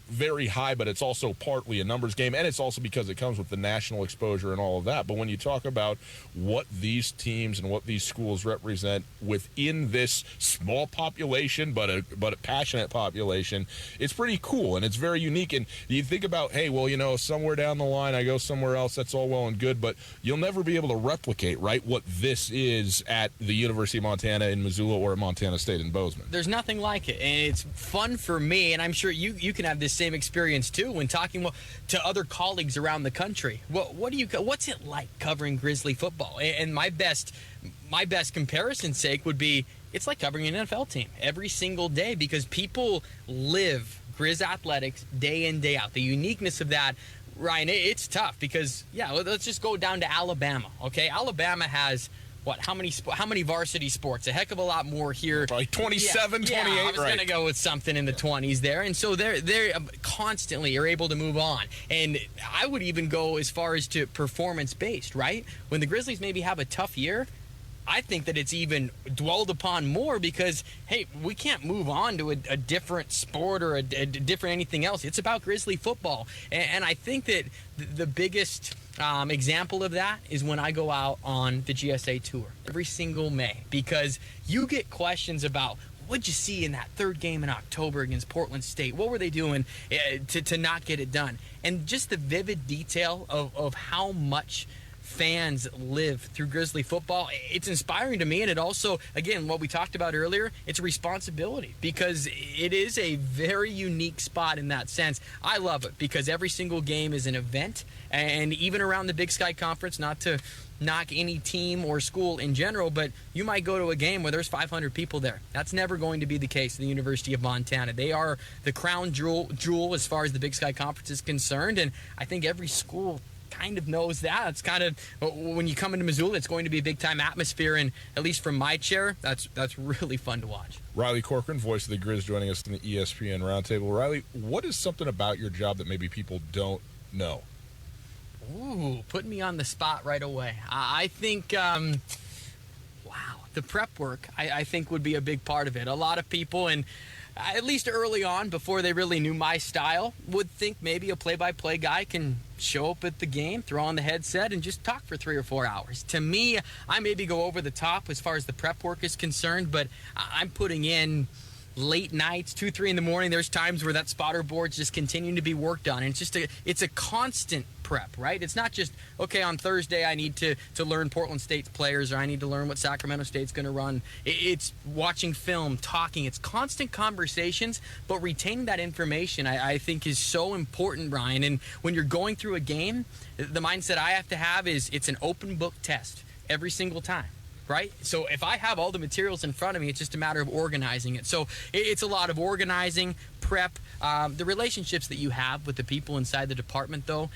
very high, but it's also partly a numbers game, and it's also because it comes with the national exposure and all of that. But when you talk about what these teams and what these schools represent within this small population, but a passionate population, it's pretty cool, and it's very unique. And you think about, hey, well, somewhere down the line I go somewhere else, that's all well and good, but you'll never be able to replicate, right, what this is at the University of Montana in Missoula or at Montana State in Bozeman. There's nothing like it, and it's fun for me, and I'm sure you can have this same experience too when talking to other colleagues around the country. What's it like covering Grizzly football? And my best comparison sake would be, it's like covering an NFL team every single day, because people live Grizz athletics day in, day out. The uniqueness of that, Ryan, it's tough because, let's just go down to Alabama, okay? Alabama has how many varsity sports? A heck of a lot more here. Probably 27, 28, I was going to go with something in the 20s there. And so they're constantly are able to move on. And I would even go as far as to performance-based, right? When the Grizzlies maybe have a tough year, I think that it's even dwelled upon more because, hey, we can't move on to a different sport or a different anything else. It's about Grizzly football. And I think that the biggest example of that is when I go out on the GSA tour every single May, because you get questions about, what'd you see in that third game in October against Portland State? What were they doing to not get it done? And just the vivid detail of how much fans live through Grizzly football, it's inspiring to me. And it also, again, what we talked about earlier, it's a responsibility because it is a very unique spot in that sense. I love it because every single game is an event, and even around the Big Sky Conference, not to knock any team or school in general, but you might go to a game where there's 500 people there. That's never going to be the case at the University of Montana. They are the crown jewel as far as the Big Sky Conference is concerned, and I think every school kind of knows that. It's kind of, when you come into Missoula, it's going to be a big-time atmosphere, and at least from my chair, that's really fun to watch. Riley Corcoran, voice of the Grizz, joining us in the ESPN Roundtable. Riley, what is something about your job that maybe people don't know? Ooh, putting me on the spot right away. I think, the prep work, I think, would be a big part of it. A lot of people, and at least early on, before they really knew my style, would think maybe a play-by-play guy can show up at the game, throw on the headset, and just talk for 3 or 4 hours. To me, I maybe go over the top as far as the prep work is concerned, but I'm putting in late nights, 2, 3 in the morning. There's times where that spotter board's just continuing to be worked on. And it's just it's a constant prep, right? It's not just, okay, on Thursday I need to learn Portland State's players, or I need to learn what Sacramento State's going to run. It's watching film, talking. It's constant conversations, but retaining that information I think is so important, Ryan. And when you're going through a game, the mindset I have to have is it's an open book test every single time. Right? So if I have all the materials in front of me, it's just a matter of organizing it. So it's a lot of organizing, prep. The relationships that you have with the people inside the department, though,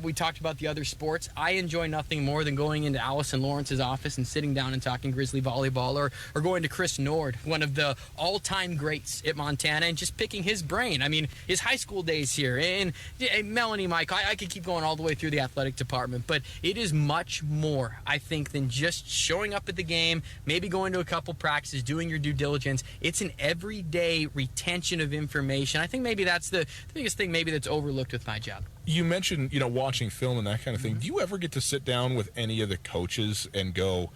we talked about the other sports. I enjoy nothing more than going into Allison Lawrence's office and sitting down and talking Grizzly volleyball, or going to Chris Nord, one of the all-time greats at Montana, and just picking his brain. I mean, his high school days here, and Melanie, Mike, I could keep going all the way through the athletic department, but it is much more, I think, than just showing up at the game, maybe going to a couple practices, doing your due diligence. It's an everyday retention of information. I think maybe that's the biggest thing maybe that's overlooked with my job. You mentioned, watching film and that kind of thing. Do you ever get to sit down with any of the coaches and go,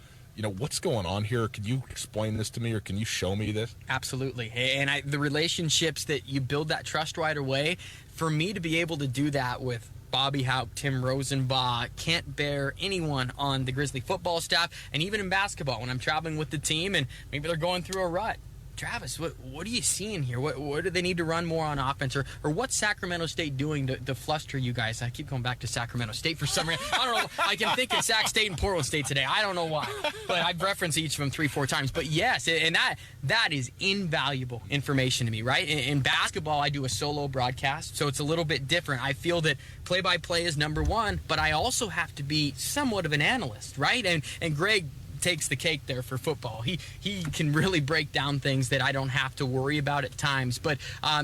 what's going on here? Can you explain this to me, or can you show me this? Absolutely. And the relationships that you build that trust right away, for me to be able to do that with Bobby Haupt, Tim Rosenbach, Kent Bear, anyone on the Grizzly football staff, and even in basketball when I'm traveling with the team and maybe they're going through a rut. Travis, what are you seeing here? What do they need to run more on offense? Or what's Sacramento State doing to fluster you guys? I keep going back to Sacramento State for some reason. I don't know. I can think of Sac State and Portland State today. I don't know why. But I've referenced each of them 3-4 times. But yes, and that is invaluable information to me, right? In basketball, I do a solo broadcast, so it's a little bit different. I feel that play-by-play is number one, but I also have to be somewhat of an analyst, right? And Greg takes the cake there for football. He can really break down things that I don't have to worry about at times. But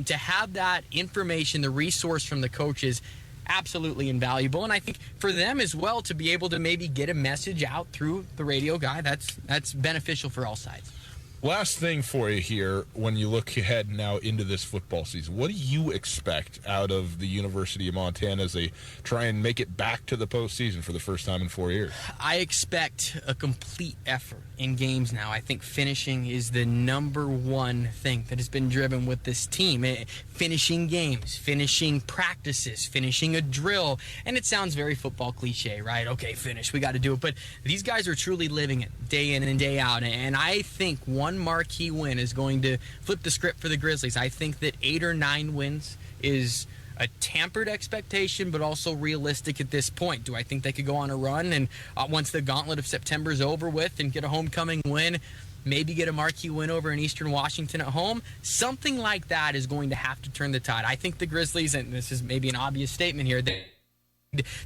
to have that information, the resource from the coaches, absolutely invaluable. And I think for them as well to be able to maybe get a message out through the radio guy, that's beneficial for all sides. Last thing for you here, when you look ahead now into this football season, what do you expect out of the University of Montana as they try and make it back to the postseason for the first time in 4 years? I expect a complete effort in games now. I think finishing is the number one thing that has been driven with this team. Finishing games, finishing practices, finishing a drill. And it sounds very football cliche, right? Okay, finish, we got to do it. But these guys are truly living it day in and day out. And I think one marquee win is going to flip the script for the Grizzlies. I think that 8 or 9 wins is a tampered expectation, but also realistic at this point. Do I think they could go on a run and once the gauntlet of September is over with and get a homecoming win, maybe get a marquee win over in Eastern Washington at home? Something like that is going to have to turn the tide. I think the Grizzlies, and this is maybe an obvious statement here,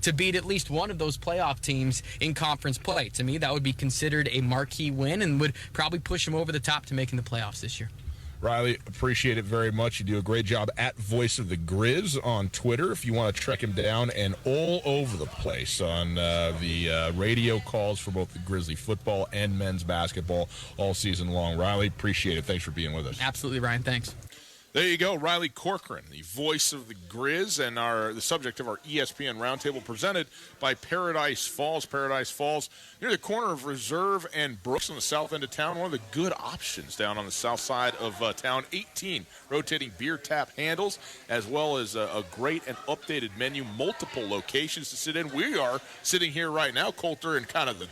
to beat at least one of those playoff teams in conference play. To me, that would be considered a marquee win and would probably push them over the top to making the playoffs this year. Riley, appreciate it very much. You do a great job at Voice of the Grizz on Twitter if you want to track him down, and all over the place on the radio calls for both the Grizzly football and men's basketball all season long. Riley, appreciate it. Thanks for being with us. Absolutely, Ryan. Thanks. There you go, Riley Corcoran, the voice of the Grizz, and the subject of our ESPN Roundtable, presented by Paradise Falls. Paradise Falls, near the corner of Reserve and Brooks on the south end of town. One of the good options down on the south side of town. 18 rotating beer tap handles, as well as a great and updated menu. Multiple locations to sit in. We are sitting here right now, Coulter, in kind of the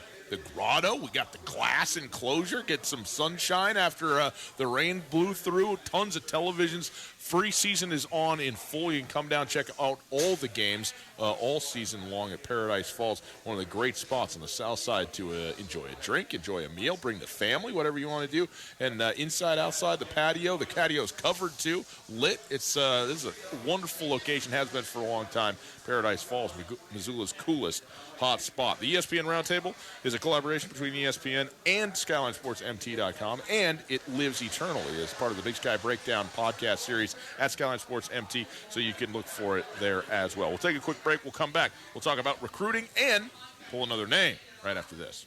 grotto. We got the glass enclosure, get some sunshine after the rain blew through. Tons of televisions. Free season is on in full. You can come down, check out all the games all season long at Paradise Falls. One of the great spots on the south side to enjoy a drink, enjoy a meal, bring the family, whatever you want to do. And inside, outside, the patio is covered too, lit. This is a wonderful location, has been for a long time. Paradise Falls, Missoula's coolest hot spot. The ESPN Roundtable is a collaboration between ESPN and SkylineSportsMT.com, and it lives eternally as part of the Big Sky Breakdown podcast series at Skyline Sports MT, so you can look for it there as well. We'll take a quick break. We'll come back. We'll talk about recruiting and pull another name right after this.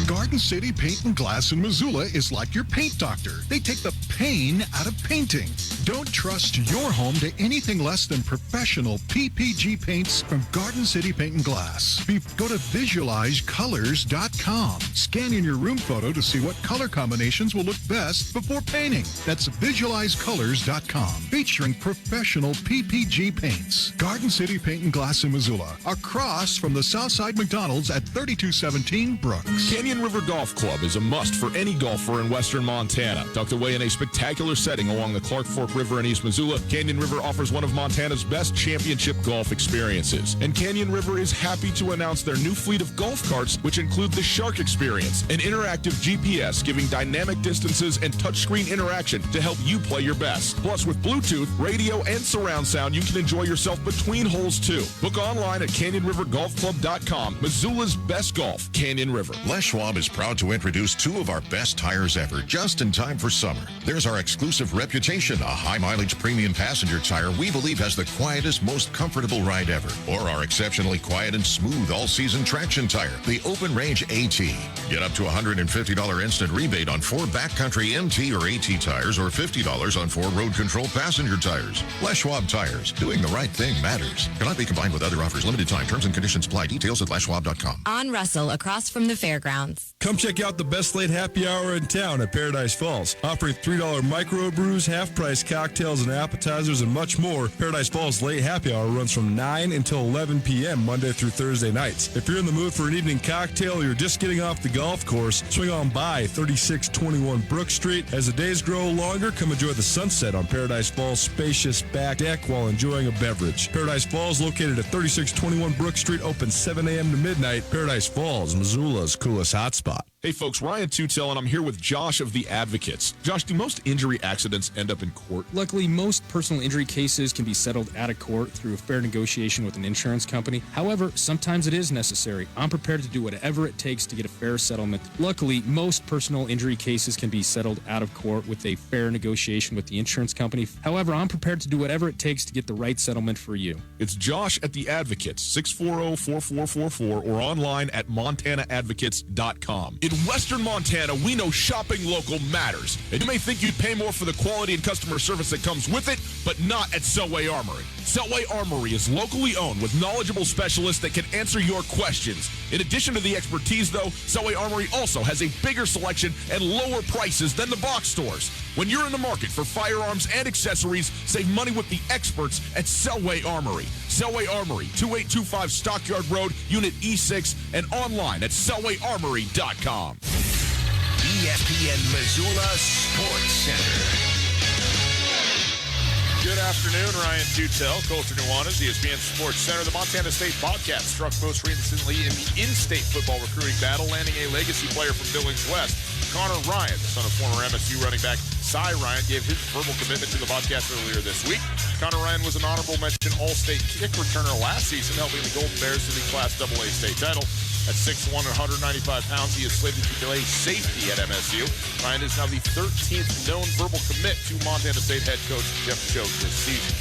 Garden City Paint and Glass in Missoula is like your paint doctor. They take the pain out of painting. Don't trust your home to anything less than professional PPG paints from Garden City Paint and Glass. Go to visualizecolors.com. Scan in your room photo to see what color combinations will look best before painting. That's visualizecolors.com. Featuring professional PPG paints. Garden City Paint and Glass in Missoula, across from the Southside McDonald's at 3217 Brooks. Canyon River River Golf Club is a must for any golfer in western Montana. Tucked away in a spectacular setting along the Clark Fork River in East Missoula, Canyon River offers one of Montana's best championship golf experiences. And Canyon River is happy to announce their new fleet of golf carts, which include the Shark Experience, an interactive GPS giving dynamic distances and touchscreen interaction to help you play your best. Plus, with Bluetooth, radio, and surround sound, you can enjoy yourself between holes too. Book online at CanyonRiverGolfClub.com. Missoula's best golf, Canyon River. Les Schwab is proud to introduce two of our best tires ever, just in time for summer. There's our exclusive Reputation, a high-mileage premium passenger tire we believe has the quietest, most comfortable ride ever. Or our exceptionally quiet and smooth all-season traction tire, the Open Range AT. Get up to $150 instant rebate on 4 backcountry MT or AT tires, or $50 on 4 road control passenger tires. Les Schwab Tires. Doing the right thing matters. Cannot be combined with other offers. Limited time. Terms and conditions apply. Details at leschwab.com. On Russell, across from the fairgrounds. Come check out the best late happy hour in town at Paradise Falls. Offering $3 microbrews, half-price cocktails and appetizers, and much more. Paradise Falls late happy hour runs from 9 until 11 p.m. Monday through Thursday nights. If you're in the mood for an evening cocktail or you're just getting off the golf course, swing on by 3621 Brook Street. As the days grow longer, come enjoy the sunset on Paradise Falls' spacious back deck while enjoying a beverage. Paradise Falls, located at 3621 Brook Street, open 7 a.m. to midnight. Paradise Falls, Missoula's coolest hotspot. Hey folks, Ryan Tutel, and I'm here with Josh of The Advocates. Josh, do most injury accidents end up in court? Luckily, most personal injury cases can be settled out of court through a fair negotiation with an insurance company. However, sometimes it is necessary. I'm prepared to do whatever it takes to get a fair settlement. Luckily, most personal injury cases can be settled out of court with a fair negotiation with the insurance company. However, I'm prepared to do whatever it takes to get the right settlement for you. It's Josh at The Advocates, 640-4444, or online at montanaadvocates.com. In Western Montana, we know shopping local matters. And you may think you'd pay more for the quality and customer service that comes with it, but not at Selway Armory. Selway Armory is locally owned with knowledgeable specialists that can answer your questions. In addition to the expertise, though, Selway Armory also has a bigger selection and lower prices than the box stores. When you're in the market for firearms and accessories, save money with the experts at Selway Armory. Selway Armory, 2825 Stockyard Road, Unit E6, and online at selwayarmory.com. ESPN Missoula Sports Center. Good afternoon, Ryan Tutel, Colter Nuanez, ESPN Sports Center. The Montana State Bobcats struck most recently in the in-state football recruiting battle, landing a legacy player from Billings West. Connor Ryan, the son of former MSU running back Cy Ryan, gave his verbal commitment to the Bobcats earlier this week. Connor Ryan was an honorable mention All-State kick returner last season, helping the Golden Bears to the Class AA state title. At 6'1", 195 pounds, he is slated to play safety at MSU. Ryan is now the 13th known verbal commit to Montana State head coach Jeff Choate this season.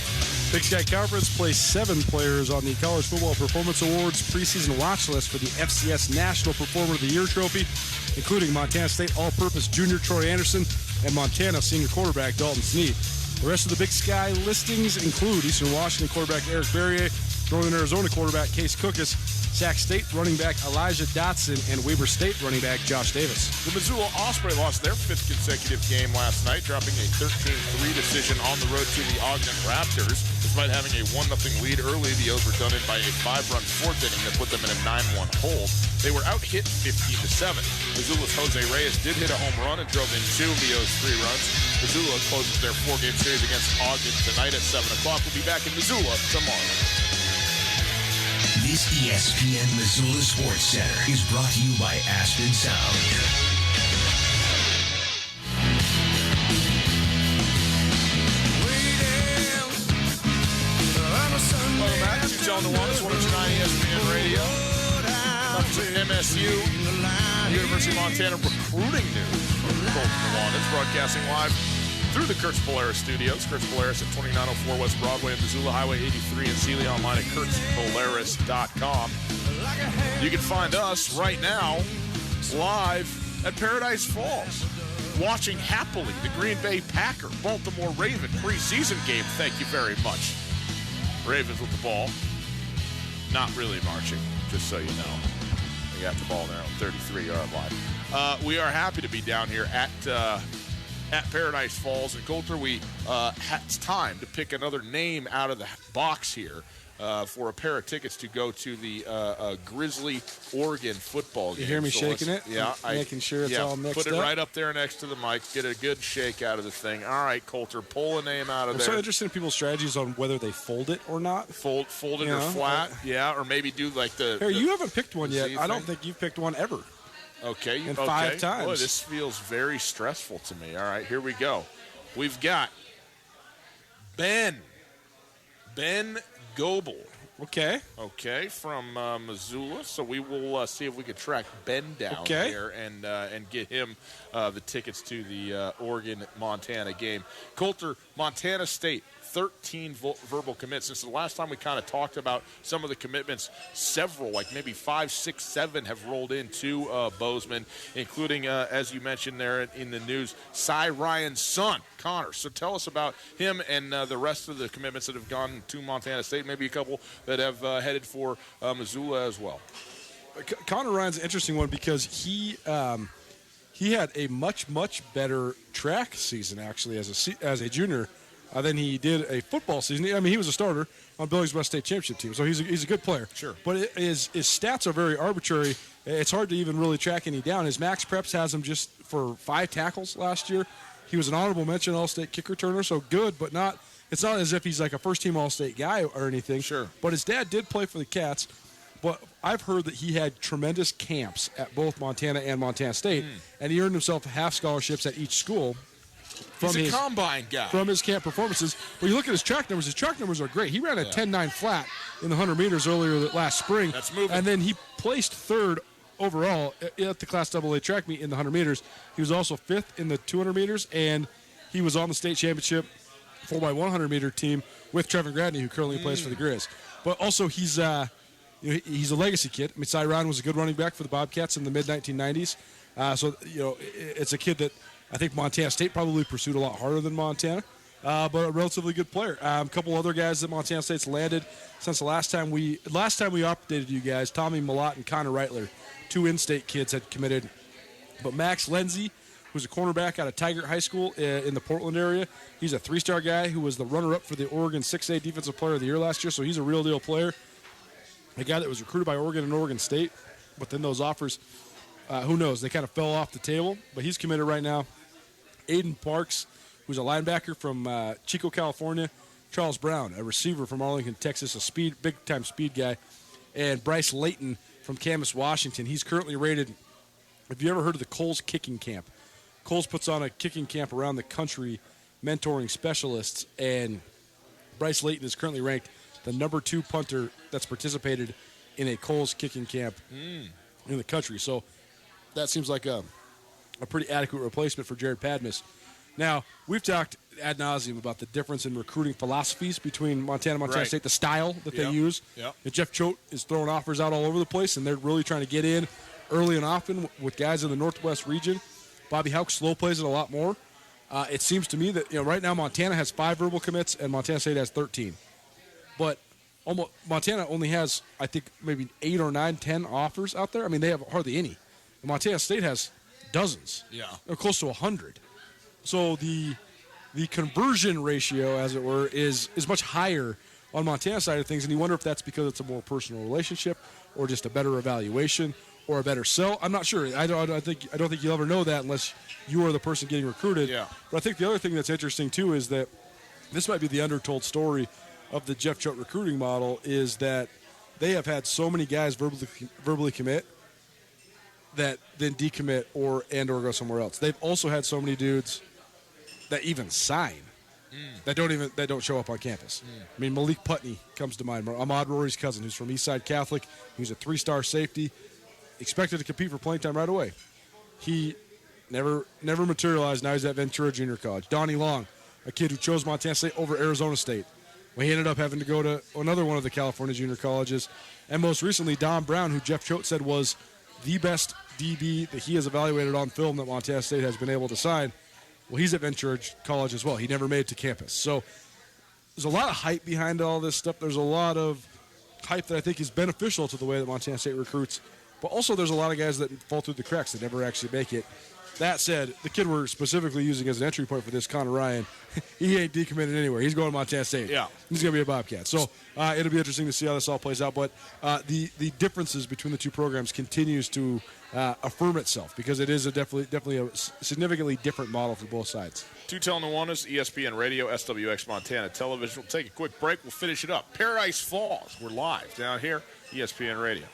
Big Sky Conference placed 7 players on the College Football Performance Awards preseason watch list for the FCS National Performer of the Year trophy, including Montana State All-Purpose Junior Troy Anderson and Montana senior quarterback Dalton Snead. The rest of the Big Sky listings include Eastern Washington quarterback Eric Berrier, Northern Arizona quarterback Case Cookus, Sac State running back Elijah Dotson, and Weber State running back Josh Davis. The Missoula Osprey lost their 5th consecutive game last night, dropping a 13-3 decision on the road to the Ogden Raptors. Despite having a 1-0 lead early, the O's were done in by a 5-run 4th inning that put them in a 9-1 hole. They were out-hit 15-7. Missoula's Jose Reyes did hit a home run and drove in 2 of the O's 3 runs. Missoula closes their 4-game series against Ogden tonight at 7 o'clock. We'll be back in Missoula tomorrow. This ESPN Missoula Sports Center is brought to you by Aspen Sound. Welcome back to Tutel Nuanez, 109 ESPN Radio. Up to MSU, University of Montana recruiting news from Colter Nuanez, broadcasting live through the Kurtz Polaris studios. Kurtz Polaris at 2904 West Broadway in Missoula, Highway 83 in Sealy, online at kurtzpolaris.com. You can find us right now live at Paradise Falls, watching happily the Green Bay Packer Baltimore Raven preseason game. Thank you very much. Ravens with the ball. Not really marching, just so you know. They got the ball there on 33-yard line. We are happy to be down here at Paradise Falls. And Colter, it's time to pick another name out of the box here. for a pair of tickets to go to the Grizzly Oregon football game. You hear me shaking it? Yeah. Making sure it's all mixed up. Put it right up there next to the mic. Get a good shake out of the thing. All right, Coulter, pull a name out of there. I'm so interested in people's strategies on whether they fold it or not. Fold it or flat, or maybe do like the... Harry, you haven't picked one yet. I don't think you've picked one ever. Okay. And 5 times. Boy, this feels very stressful to me. All right, here we go. We've got Ben Goebel. Okay, from Missoula. So we will see if we can track Ben down here and get him the tickets to the Oregon-Montana game. Coulter, Montana State, 13 verbal commits. Since the last time we kind of talked about some of the commitments, several, like maybe 5, 6, 7 have rolled into Bozeman, including, as you mentioned there in the news, Cy Ryan's son, Connor. So tell us about him and the rest of the commitments that have gone to Montana State, maybe a couple that have headed for Missoula as well. Connor Ryan's an interesting one because he had a much better track season actually as a junior than he did a football season. I mean, he was a starter on Billings West State Championship team, so he's a good player. Sure. But his stats are very arbitrary. It's hard to even really track any down. His Max Preps has him just for 5 tackles last year. He was an honorable mention All-State kick returner, so good, but not. It's not as if he's like a first-team All-State guy or anything. Sure. But his dad did play for the Cats. But I've heard that he had tremendous camps at both Montana and Montana State, and he earned himself half scholarships at each school. He's a combine guy. From his camp performances. But you look at his track numbers are great. He ran a 10.9 flat in the 100 meters earlier last spring. That's moving. And then he placed 3rd overall at the Class AA track meet in the 100 meters. He was also 5th in the 200 meters, and he was on the state championship 4x100 meter team with Trevor Gradney, who currently plays for the Grizz. But also he's a legacy kid. I mean, Cy Ryan was a good running back for the Bobcats in the mid-1990s. So it's a kid that I think Montana State probably pursued a lot harder than Montana, but a relatively good player. A couple other guys that Montana State's landed since the last time we updated you guys. Tommy Malott and Connor Reitler, 2 in-state kids had committed. But Max Lenzi, who's a cornerback out of Tigert High School in the Portland area, he's a 3-star guy who was the runner-up for the Oregon 6A Defensive Player of the Year last year, so he's a real deal player. A guy that was recruited by Oregon and Oregon State, but then those offers, who knows, they kind of fell off the table, but he's committed right now. Aiden Parks, who's a linebacker from Chico, California. Charles Brown, a receiver from Arlington, Texas, a big-time speed guy. And Bryce Layton from Camas, Washington. He's currently rated, have you ever heard of the Coles Kicking Camp? Coles puts on a kicking camp around the country, mentoring specialists, and Bryce Layton is currently ranked the number 2 punter that's participated in a Coles Kicking Camp in the country. So that seems like a pretty adequate replacement for Jared Padmas. Now, we've talked ad nauseum about the difference in recruiting philosophies between Montana and Montana State, the style that they use. Yep. And Jeff Choate is throwing offers out all over the place, and they're really trying to get in early and often with guys in the Northwest region. Bobby Houck slow plays it a lot more. It seems to me that right now Montana has 5 verbal commits and Montana State has 13. But Montana only has, I think, maybe 8 or 9, 10 offers out there. I mean, they have hardly any. And Montana State has dozens. Yeah. They're close to 100. So the conversion ratio, as it were, is much higher on Montana side of things, and you wonder if that's because it's a more personal relationship or just a better evaluation or a better sell. I'm not sure. I don't think you'll ever know that unless you are the person getting recruited. Yeah. But I think the other thing that's interesting, too, is that this might be the undertold story of the Jeff Choate recruiting model is that they have had so many guys verbally commit that then decommit or go somewhere else. They've also had so many dudes that even sign that don't show up on campus. I mean, Malik Putney comes to mind. Ahmad Rory's cousin, who's from Eastside Catholic, who's a 3-star safety, expected to compete for playing time right away. He never materialized. Now he's at Ventura Junior College. Donnie Long, a kid who chose Montana State over Arizona State. Well, he ended up having to go to another one of the California junior colleges. And most recently, Don Brown, who Jeff Choate said was the best DB that he has evaluated on film that Montana State has been able to sign. Well, he's at Ventura College as well. He never made it to campus. So there's a lot of hype behind all this stuff. There's a lot of hype that I think is beneficial to the way that Montana State recruits. But also there's a lot of guys that fall through the cracks that never actually make it. That said, the kid we're specifically using as an entry point for this, Connor Ryan, he ain't decommitted anywhere. He's going to Montana State. Yeah. He's going to be a Bobcat. So it'll be interesting to see how this all plays out. But the differences between the two programs continues to affirm itself because it is definitely a significantly different model for both sides. Tutel Nuanez, ESPN Radio, SWX Montana Television. We'll take a quick break. We'll finish it up. Paradise Falls. We're live down here, ESPN Radio.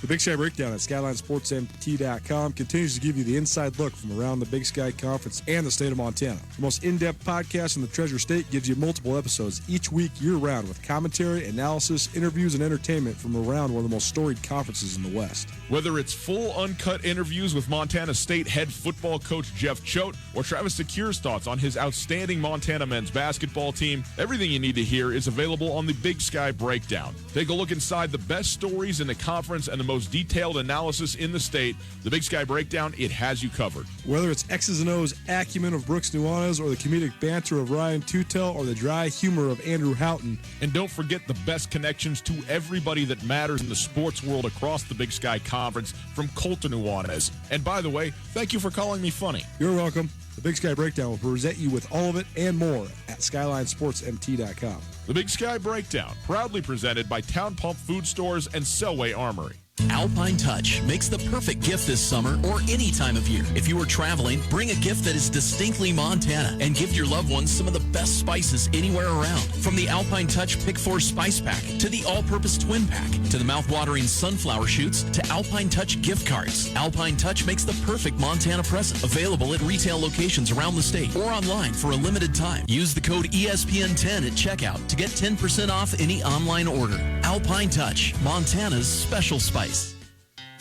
The Big Sky Breakdown at SkylineSportsMT.com continues to give you the inside look from around the Big Sky Conference and the state of Montana. The most in-depth podcast in the Treasure State gives you multiple episodes each week year-round with commentary, analysis, interviews, and entertainment from around one of the most storied conferences in the West. Whether it's full uncut interviews with Montana State head football coach Jeff Choate or Travis Secur's thoughts on his outstanding Montana men's basketball team, everything you need to hear is available on the Big Sky Breakdown. Take a look inside the best stories in the conference and the most detailed analysis in the state. The Big Sky Breakdown, it has you covered. Whether it's X's and O's acumen of Brooks Nuanez or the comedic banter of Ryan Tutel or the dry humor of Andrew Houghton. And don't forget the best connections to everybody that matters in the sports world across the Big Sky Conference from Colton Nuanez. And by the way, thank you for calling me funny. You're welcome. The Big Sky Breakdown will present you with all of it and more at SkylineSportsMT.com. The Big Sky Breakdown, proudly presented by Town Pump Food Stores and Selway Armory. Alpine Touch makes the perfect gift this summer or any time of year. If you are traveling, bring a gift that is distinctly Montana and gift your loved ones some of the best spices anywhere around. From the Alpine Touch Pick 4 Spice Pack to the All-Purpose Twin Pack to the mouth-watering sunflower shoots to Alpine Touch gift cards. Alpine Touch makes the perfect Montana present. Available at retail locations around the state or online for a limited time. Use the code ESPN10 at checkout to get 10% off any online order. Alpine Touch, Montana's special spice.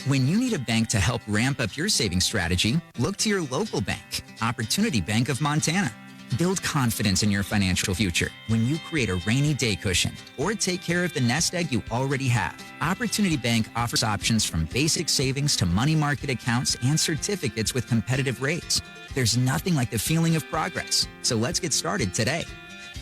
When you need a bank to help ramp up your savings strategy, look to your local bank, Opportunity Bank of Montana. Build confidence in your financial future when you create a rainy day cushion or take care of the nest egg you already have. Opportunity Bank offers options from basic savings to money market accounts and certificates with competitive rates. There's nothing like the feeling of progress. So let's get started today.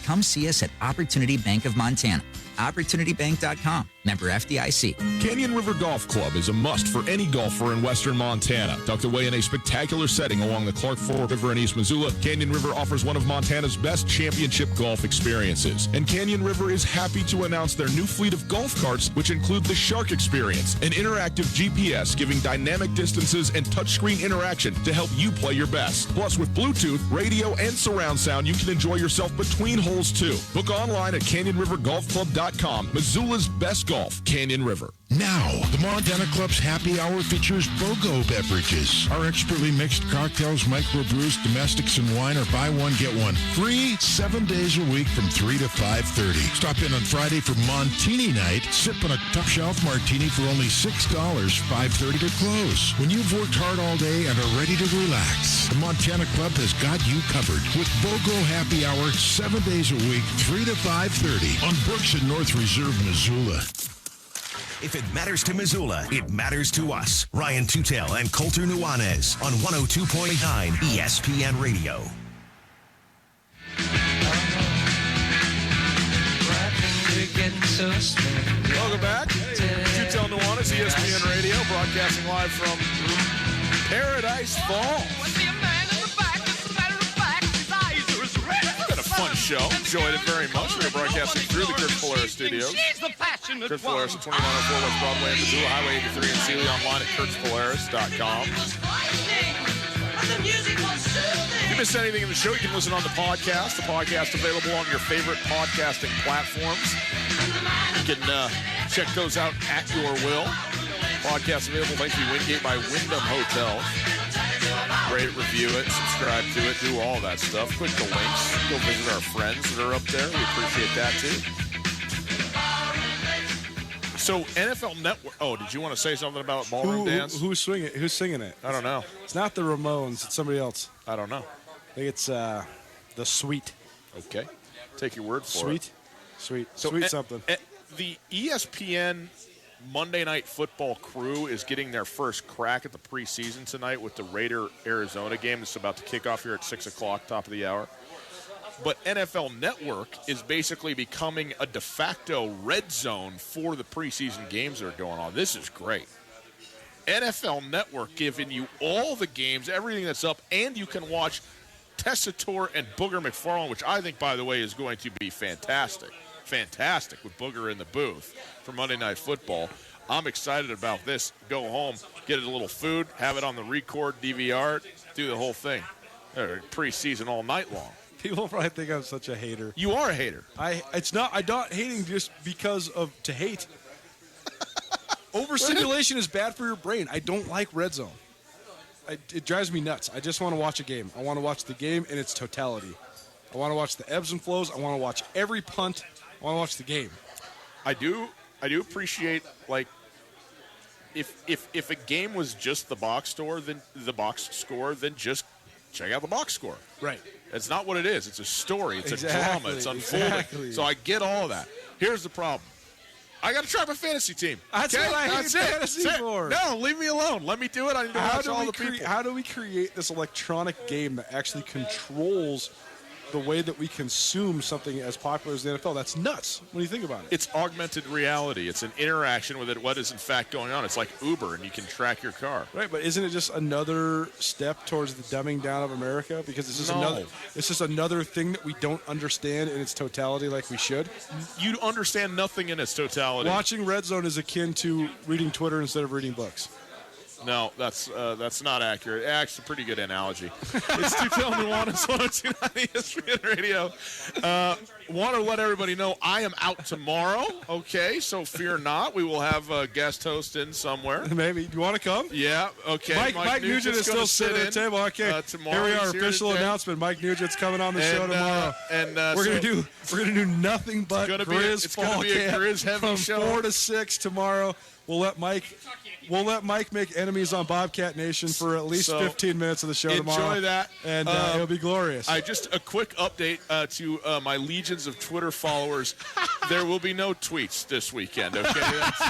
Come see us at Opportunity Bank of Montana. OpportunityBank.com. Member FDIC. Canyon River Golf Club is a must for any golfer in western Montana. Tucked away in a spectacular setting along the Clark Fork River in East Missoula, Canyon River offers one of Montana's best championship golf experiences. And Canyon River is happy to announce their new fleet of golf carts, which include the Shark Experience, an interactive GPS giving dynamic distances and touchscreen interaction to help you play your best. Plus, with Bluetooth, radio, and surround sound, you can enjoy yourself between holes, too. Book online at CanyonRiverGolfClub.com. Missoula's best golf, Canyon River. Now, the Montana Club's happy hour features BOGO beverages. Our expertly mixed cocktails, microbrews, domestics, and wine are buy one, get one free 7 days a week from 3 to 5:30. Stop in on Friday for Montini night. Sip on a top shelf martini for only $6, 5:30 to close. When you've worked hard all day and are ready to relax, the Montana Club has got you covered with BOGO happy hour 7 days a week, 3 to 5:30 on Brooks and North Reserve, Missoula. If it matters to Missoula, it matters to us. Ryan Tutel and Colter Nuanez on 102.9 ESPN Radio. Welcome back. Tutel Nuanez, ESPN Radio, broadcasting live from Paradise Falls. Been a fun show. Enjoyed it very much. We are broadcasting through the Kurt Polaris Studios. Kurt Polaris at 2904 West Broadway in Missoula, Highway 83 in Sealy, online at kurtspolaris.com. If you missed anything in the show, you can listen on the podcast. The podcast available on your favorite podcasting platforms. You can check those out at your will. Podcast available thanks to Wingate by Wyndham Hotels. Rate it, review it, subscribe to it, do all that stuff. Click the links. Go visit our friends that are up there. We appreciate that, too. So, NFL Network. Oh, did you want to say something about Ballroom Dance? Who's singing it? I don't know. It's not the Ramones. It's somebody else. I don't know. I think it's the Sweet. Okay. Take your word for it. Sweet. So Sweet something. The ESPN Monday Night Football crew is getting their first crack at the preseason tonight with the Raider-Arizona game. It's about to kick off here at 6 o'clock, top of the hour. but NFL Network is basically becoming a de facto red zone for the preseason games that are going on. This is great. NFL Network giving you all the games, everything that's up, and you can watch Tessitore and Booger McFarland, which I think, by the way, is going to be fantastic. Fantastic with Booger in the booth for Monday Night Football. I'm excited about this. Go home, get a little food, have it on the record, DVR, do the whole thing. Preseason all night long. People probably think I'm such a hater. You are a hater. I'm not hating just because of to hate. Overstimulation is bad for your brain. I don't like red zone. It drives me nuts. I just want to watch a game. I want to watch the game in its totality. I want to watch the ebbs and flows. I want to watch every punt. I want to watch the game. I do appreciate, like, if a game was just the box score, then just check out the box score. Right. That's not what it is. It's a story. It's a drama. It's unfolding. Exactly. So I get all of that. Here's the problem. I got to try my fantasy team. That's what I hate fantasy for. No, leave me alone. Let me do it. I need to watch all the people. How do we create this electronic game that actually controls the way that we consume something as popular as the NFL? That's nuts when you think about it. It's augmented reality. It's an interaction with it. What is in fact going on? It's like Uber, and you can track your car. Right, but isn't it just another step towards the dumbing down of America? Because it's just another thing that we don't understand in its totality like we should. You understand nothing in its totality. Watching Red Zone is akin to reading Twitter instead of reading books. No, that's not accurate. Actually, a pretty good analogy. It's Tutel Nuanez, 102.9 ESPN Radio. Want to let everybody know I am out tomorrow. Okay, so fear not. We will have a guest host in somewhere. Maybe. You want to come? Yeah. Okay. Mike Nugent is still sitting at the table. Okay. Here we are. Official announcement. Mike Nugent's coming on the show tomorrow. We're gonna do nothing but Grizz it's gonna be a Grizz heavy from show 4 to 6 tomorrow. We'll let Mike make enemies on Bobcat Nation for at least 15 minutes of the show tomorrow. Enjoy that. And it'll be glorious. Just a quick update to my legions of Twitter followers. There will be no tweets this weekend, okay?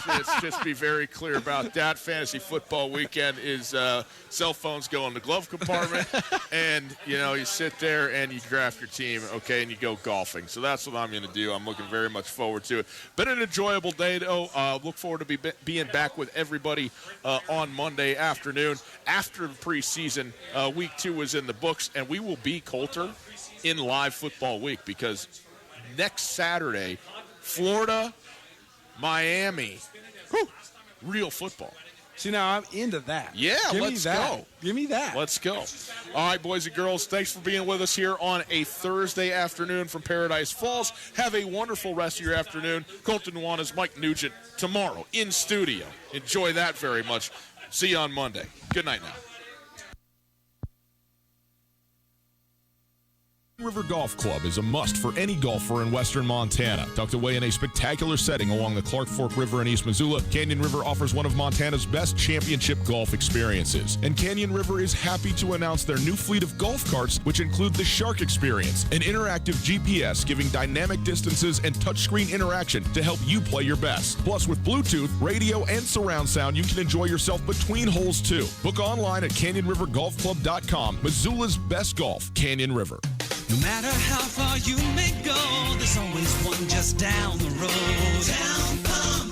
Let's just be very clear about that. Fantasy football weekend is cell phones go in the glove compartment, and, you sit there and you draft your team, okay, and you go golfing. So that's what I'm going to do. I'm looking very much forward to it. Been an enjoyable day, though. Look forward to being back with everybody on Monday afternoon after the preseason. Week 2 is in the books, and we will be Coulter in live football week because next Saturday, Florida, Miami, real football. See, now I'm into that. Yeah, let's go. Give me that. Let's go. All right, boys and girls, thanks for being with us here on a Thursday afternoon from Paradise Falls. Have a wonderful rest of your afternoon. Colton Nuanez, Mike Nugent, tomorrow in studio. Enjoy that very much. See you on Monday. Good night now. River Golf Club is a must for any golfer in western Montana. Tucked away in a spectacular setting along the Clark Fork River in East Missoula, Canyon River offers one of Montana's best championship golf experiences. And Canyon River is happy to announce their new fleet of golf carts, which include the Shark Experience, an interactive GPS giving dynamic distances and touchscreen interaction to help you play your best. Plus, with Bluetooth, radio, and surround sound, you can enjoy yourself between holes, too. Book online at CanyonRiverGolfClub.com. Missoula's best golf, Canyon River. No matter how far you may go, there's always one just down the road. Town Pump,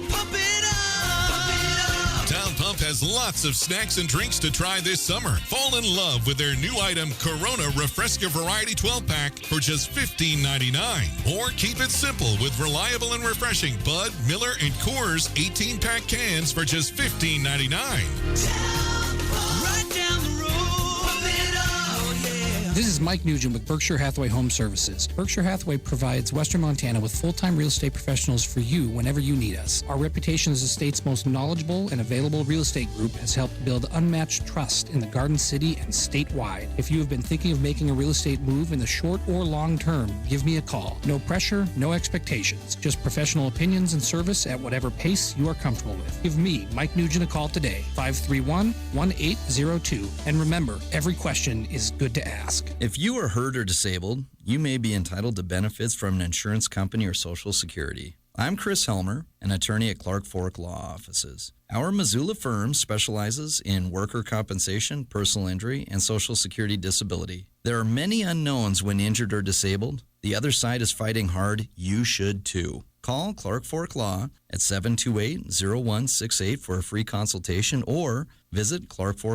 pump it up, pump it up. Town Pump has lots of snacks and drinks to try this summer. Fall in love with their new item, Corona Refresca Variety 12-pack for just $15.99. Or keep it simple with reliable and refreshing Bud, Miller, and Coors 18-pack cans for just $15.99. Right down the road. This is Mike Nugent with Berkshire Hathaway Home Services. Berkshire Hathaway provides Western Montana with full-time real estate professionals for you whenever you need us. Our reputation as the state's most knowledgeable and available real estate group has helped build unmatched trust in the Garden City and statewide. If you have been thinking of making a real estate move in the short or long term, give me a call. No pressure, no expectations. Just professional opinions and service at whatever pace you are comfortable with. Give me, Mike Nugent, a call today, 531-1802. And remember, every question is good to ask. If you are hurt or disabled, you may be entitled to benefits from an insurance company or Social Security. I'm Chris Helmer, an attorney at Clark Fork Law Offices. Our Missoula firm specializes in worker compensation, personal injury, and Social Security disability. There are many unknowns when injured or disabled. The other side is fighting hard. You should too. Call Clark Fork Law at 728-0168 for a free consultation or visit Clark Fork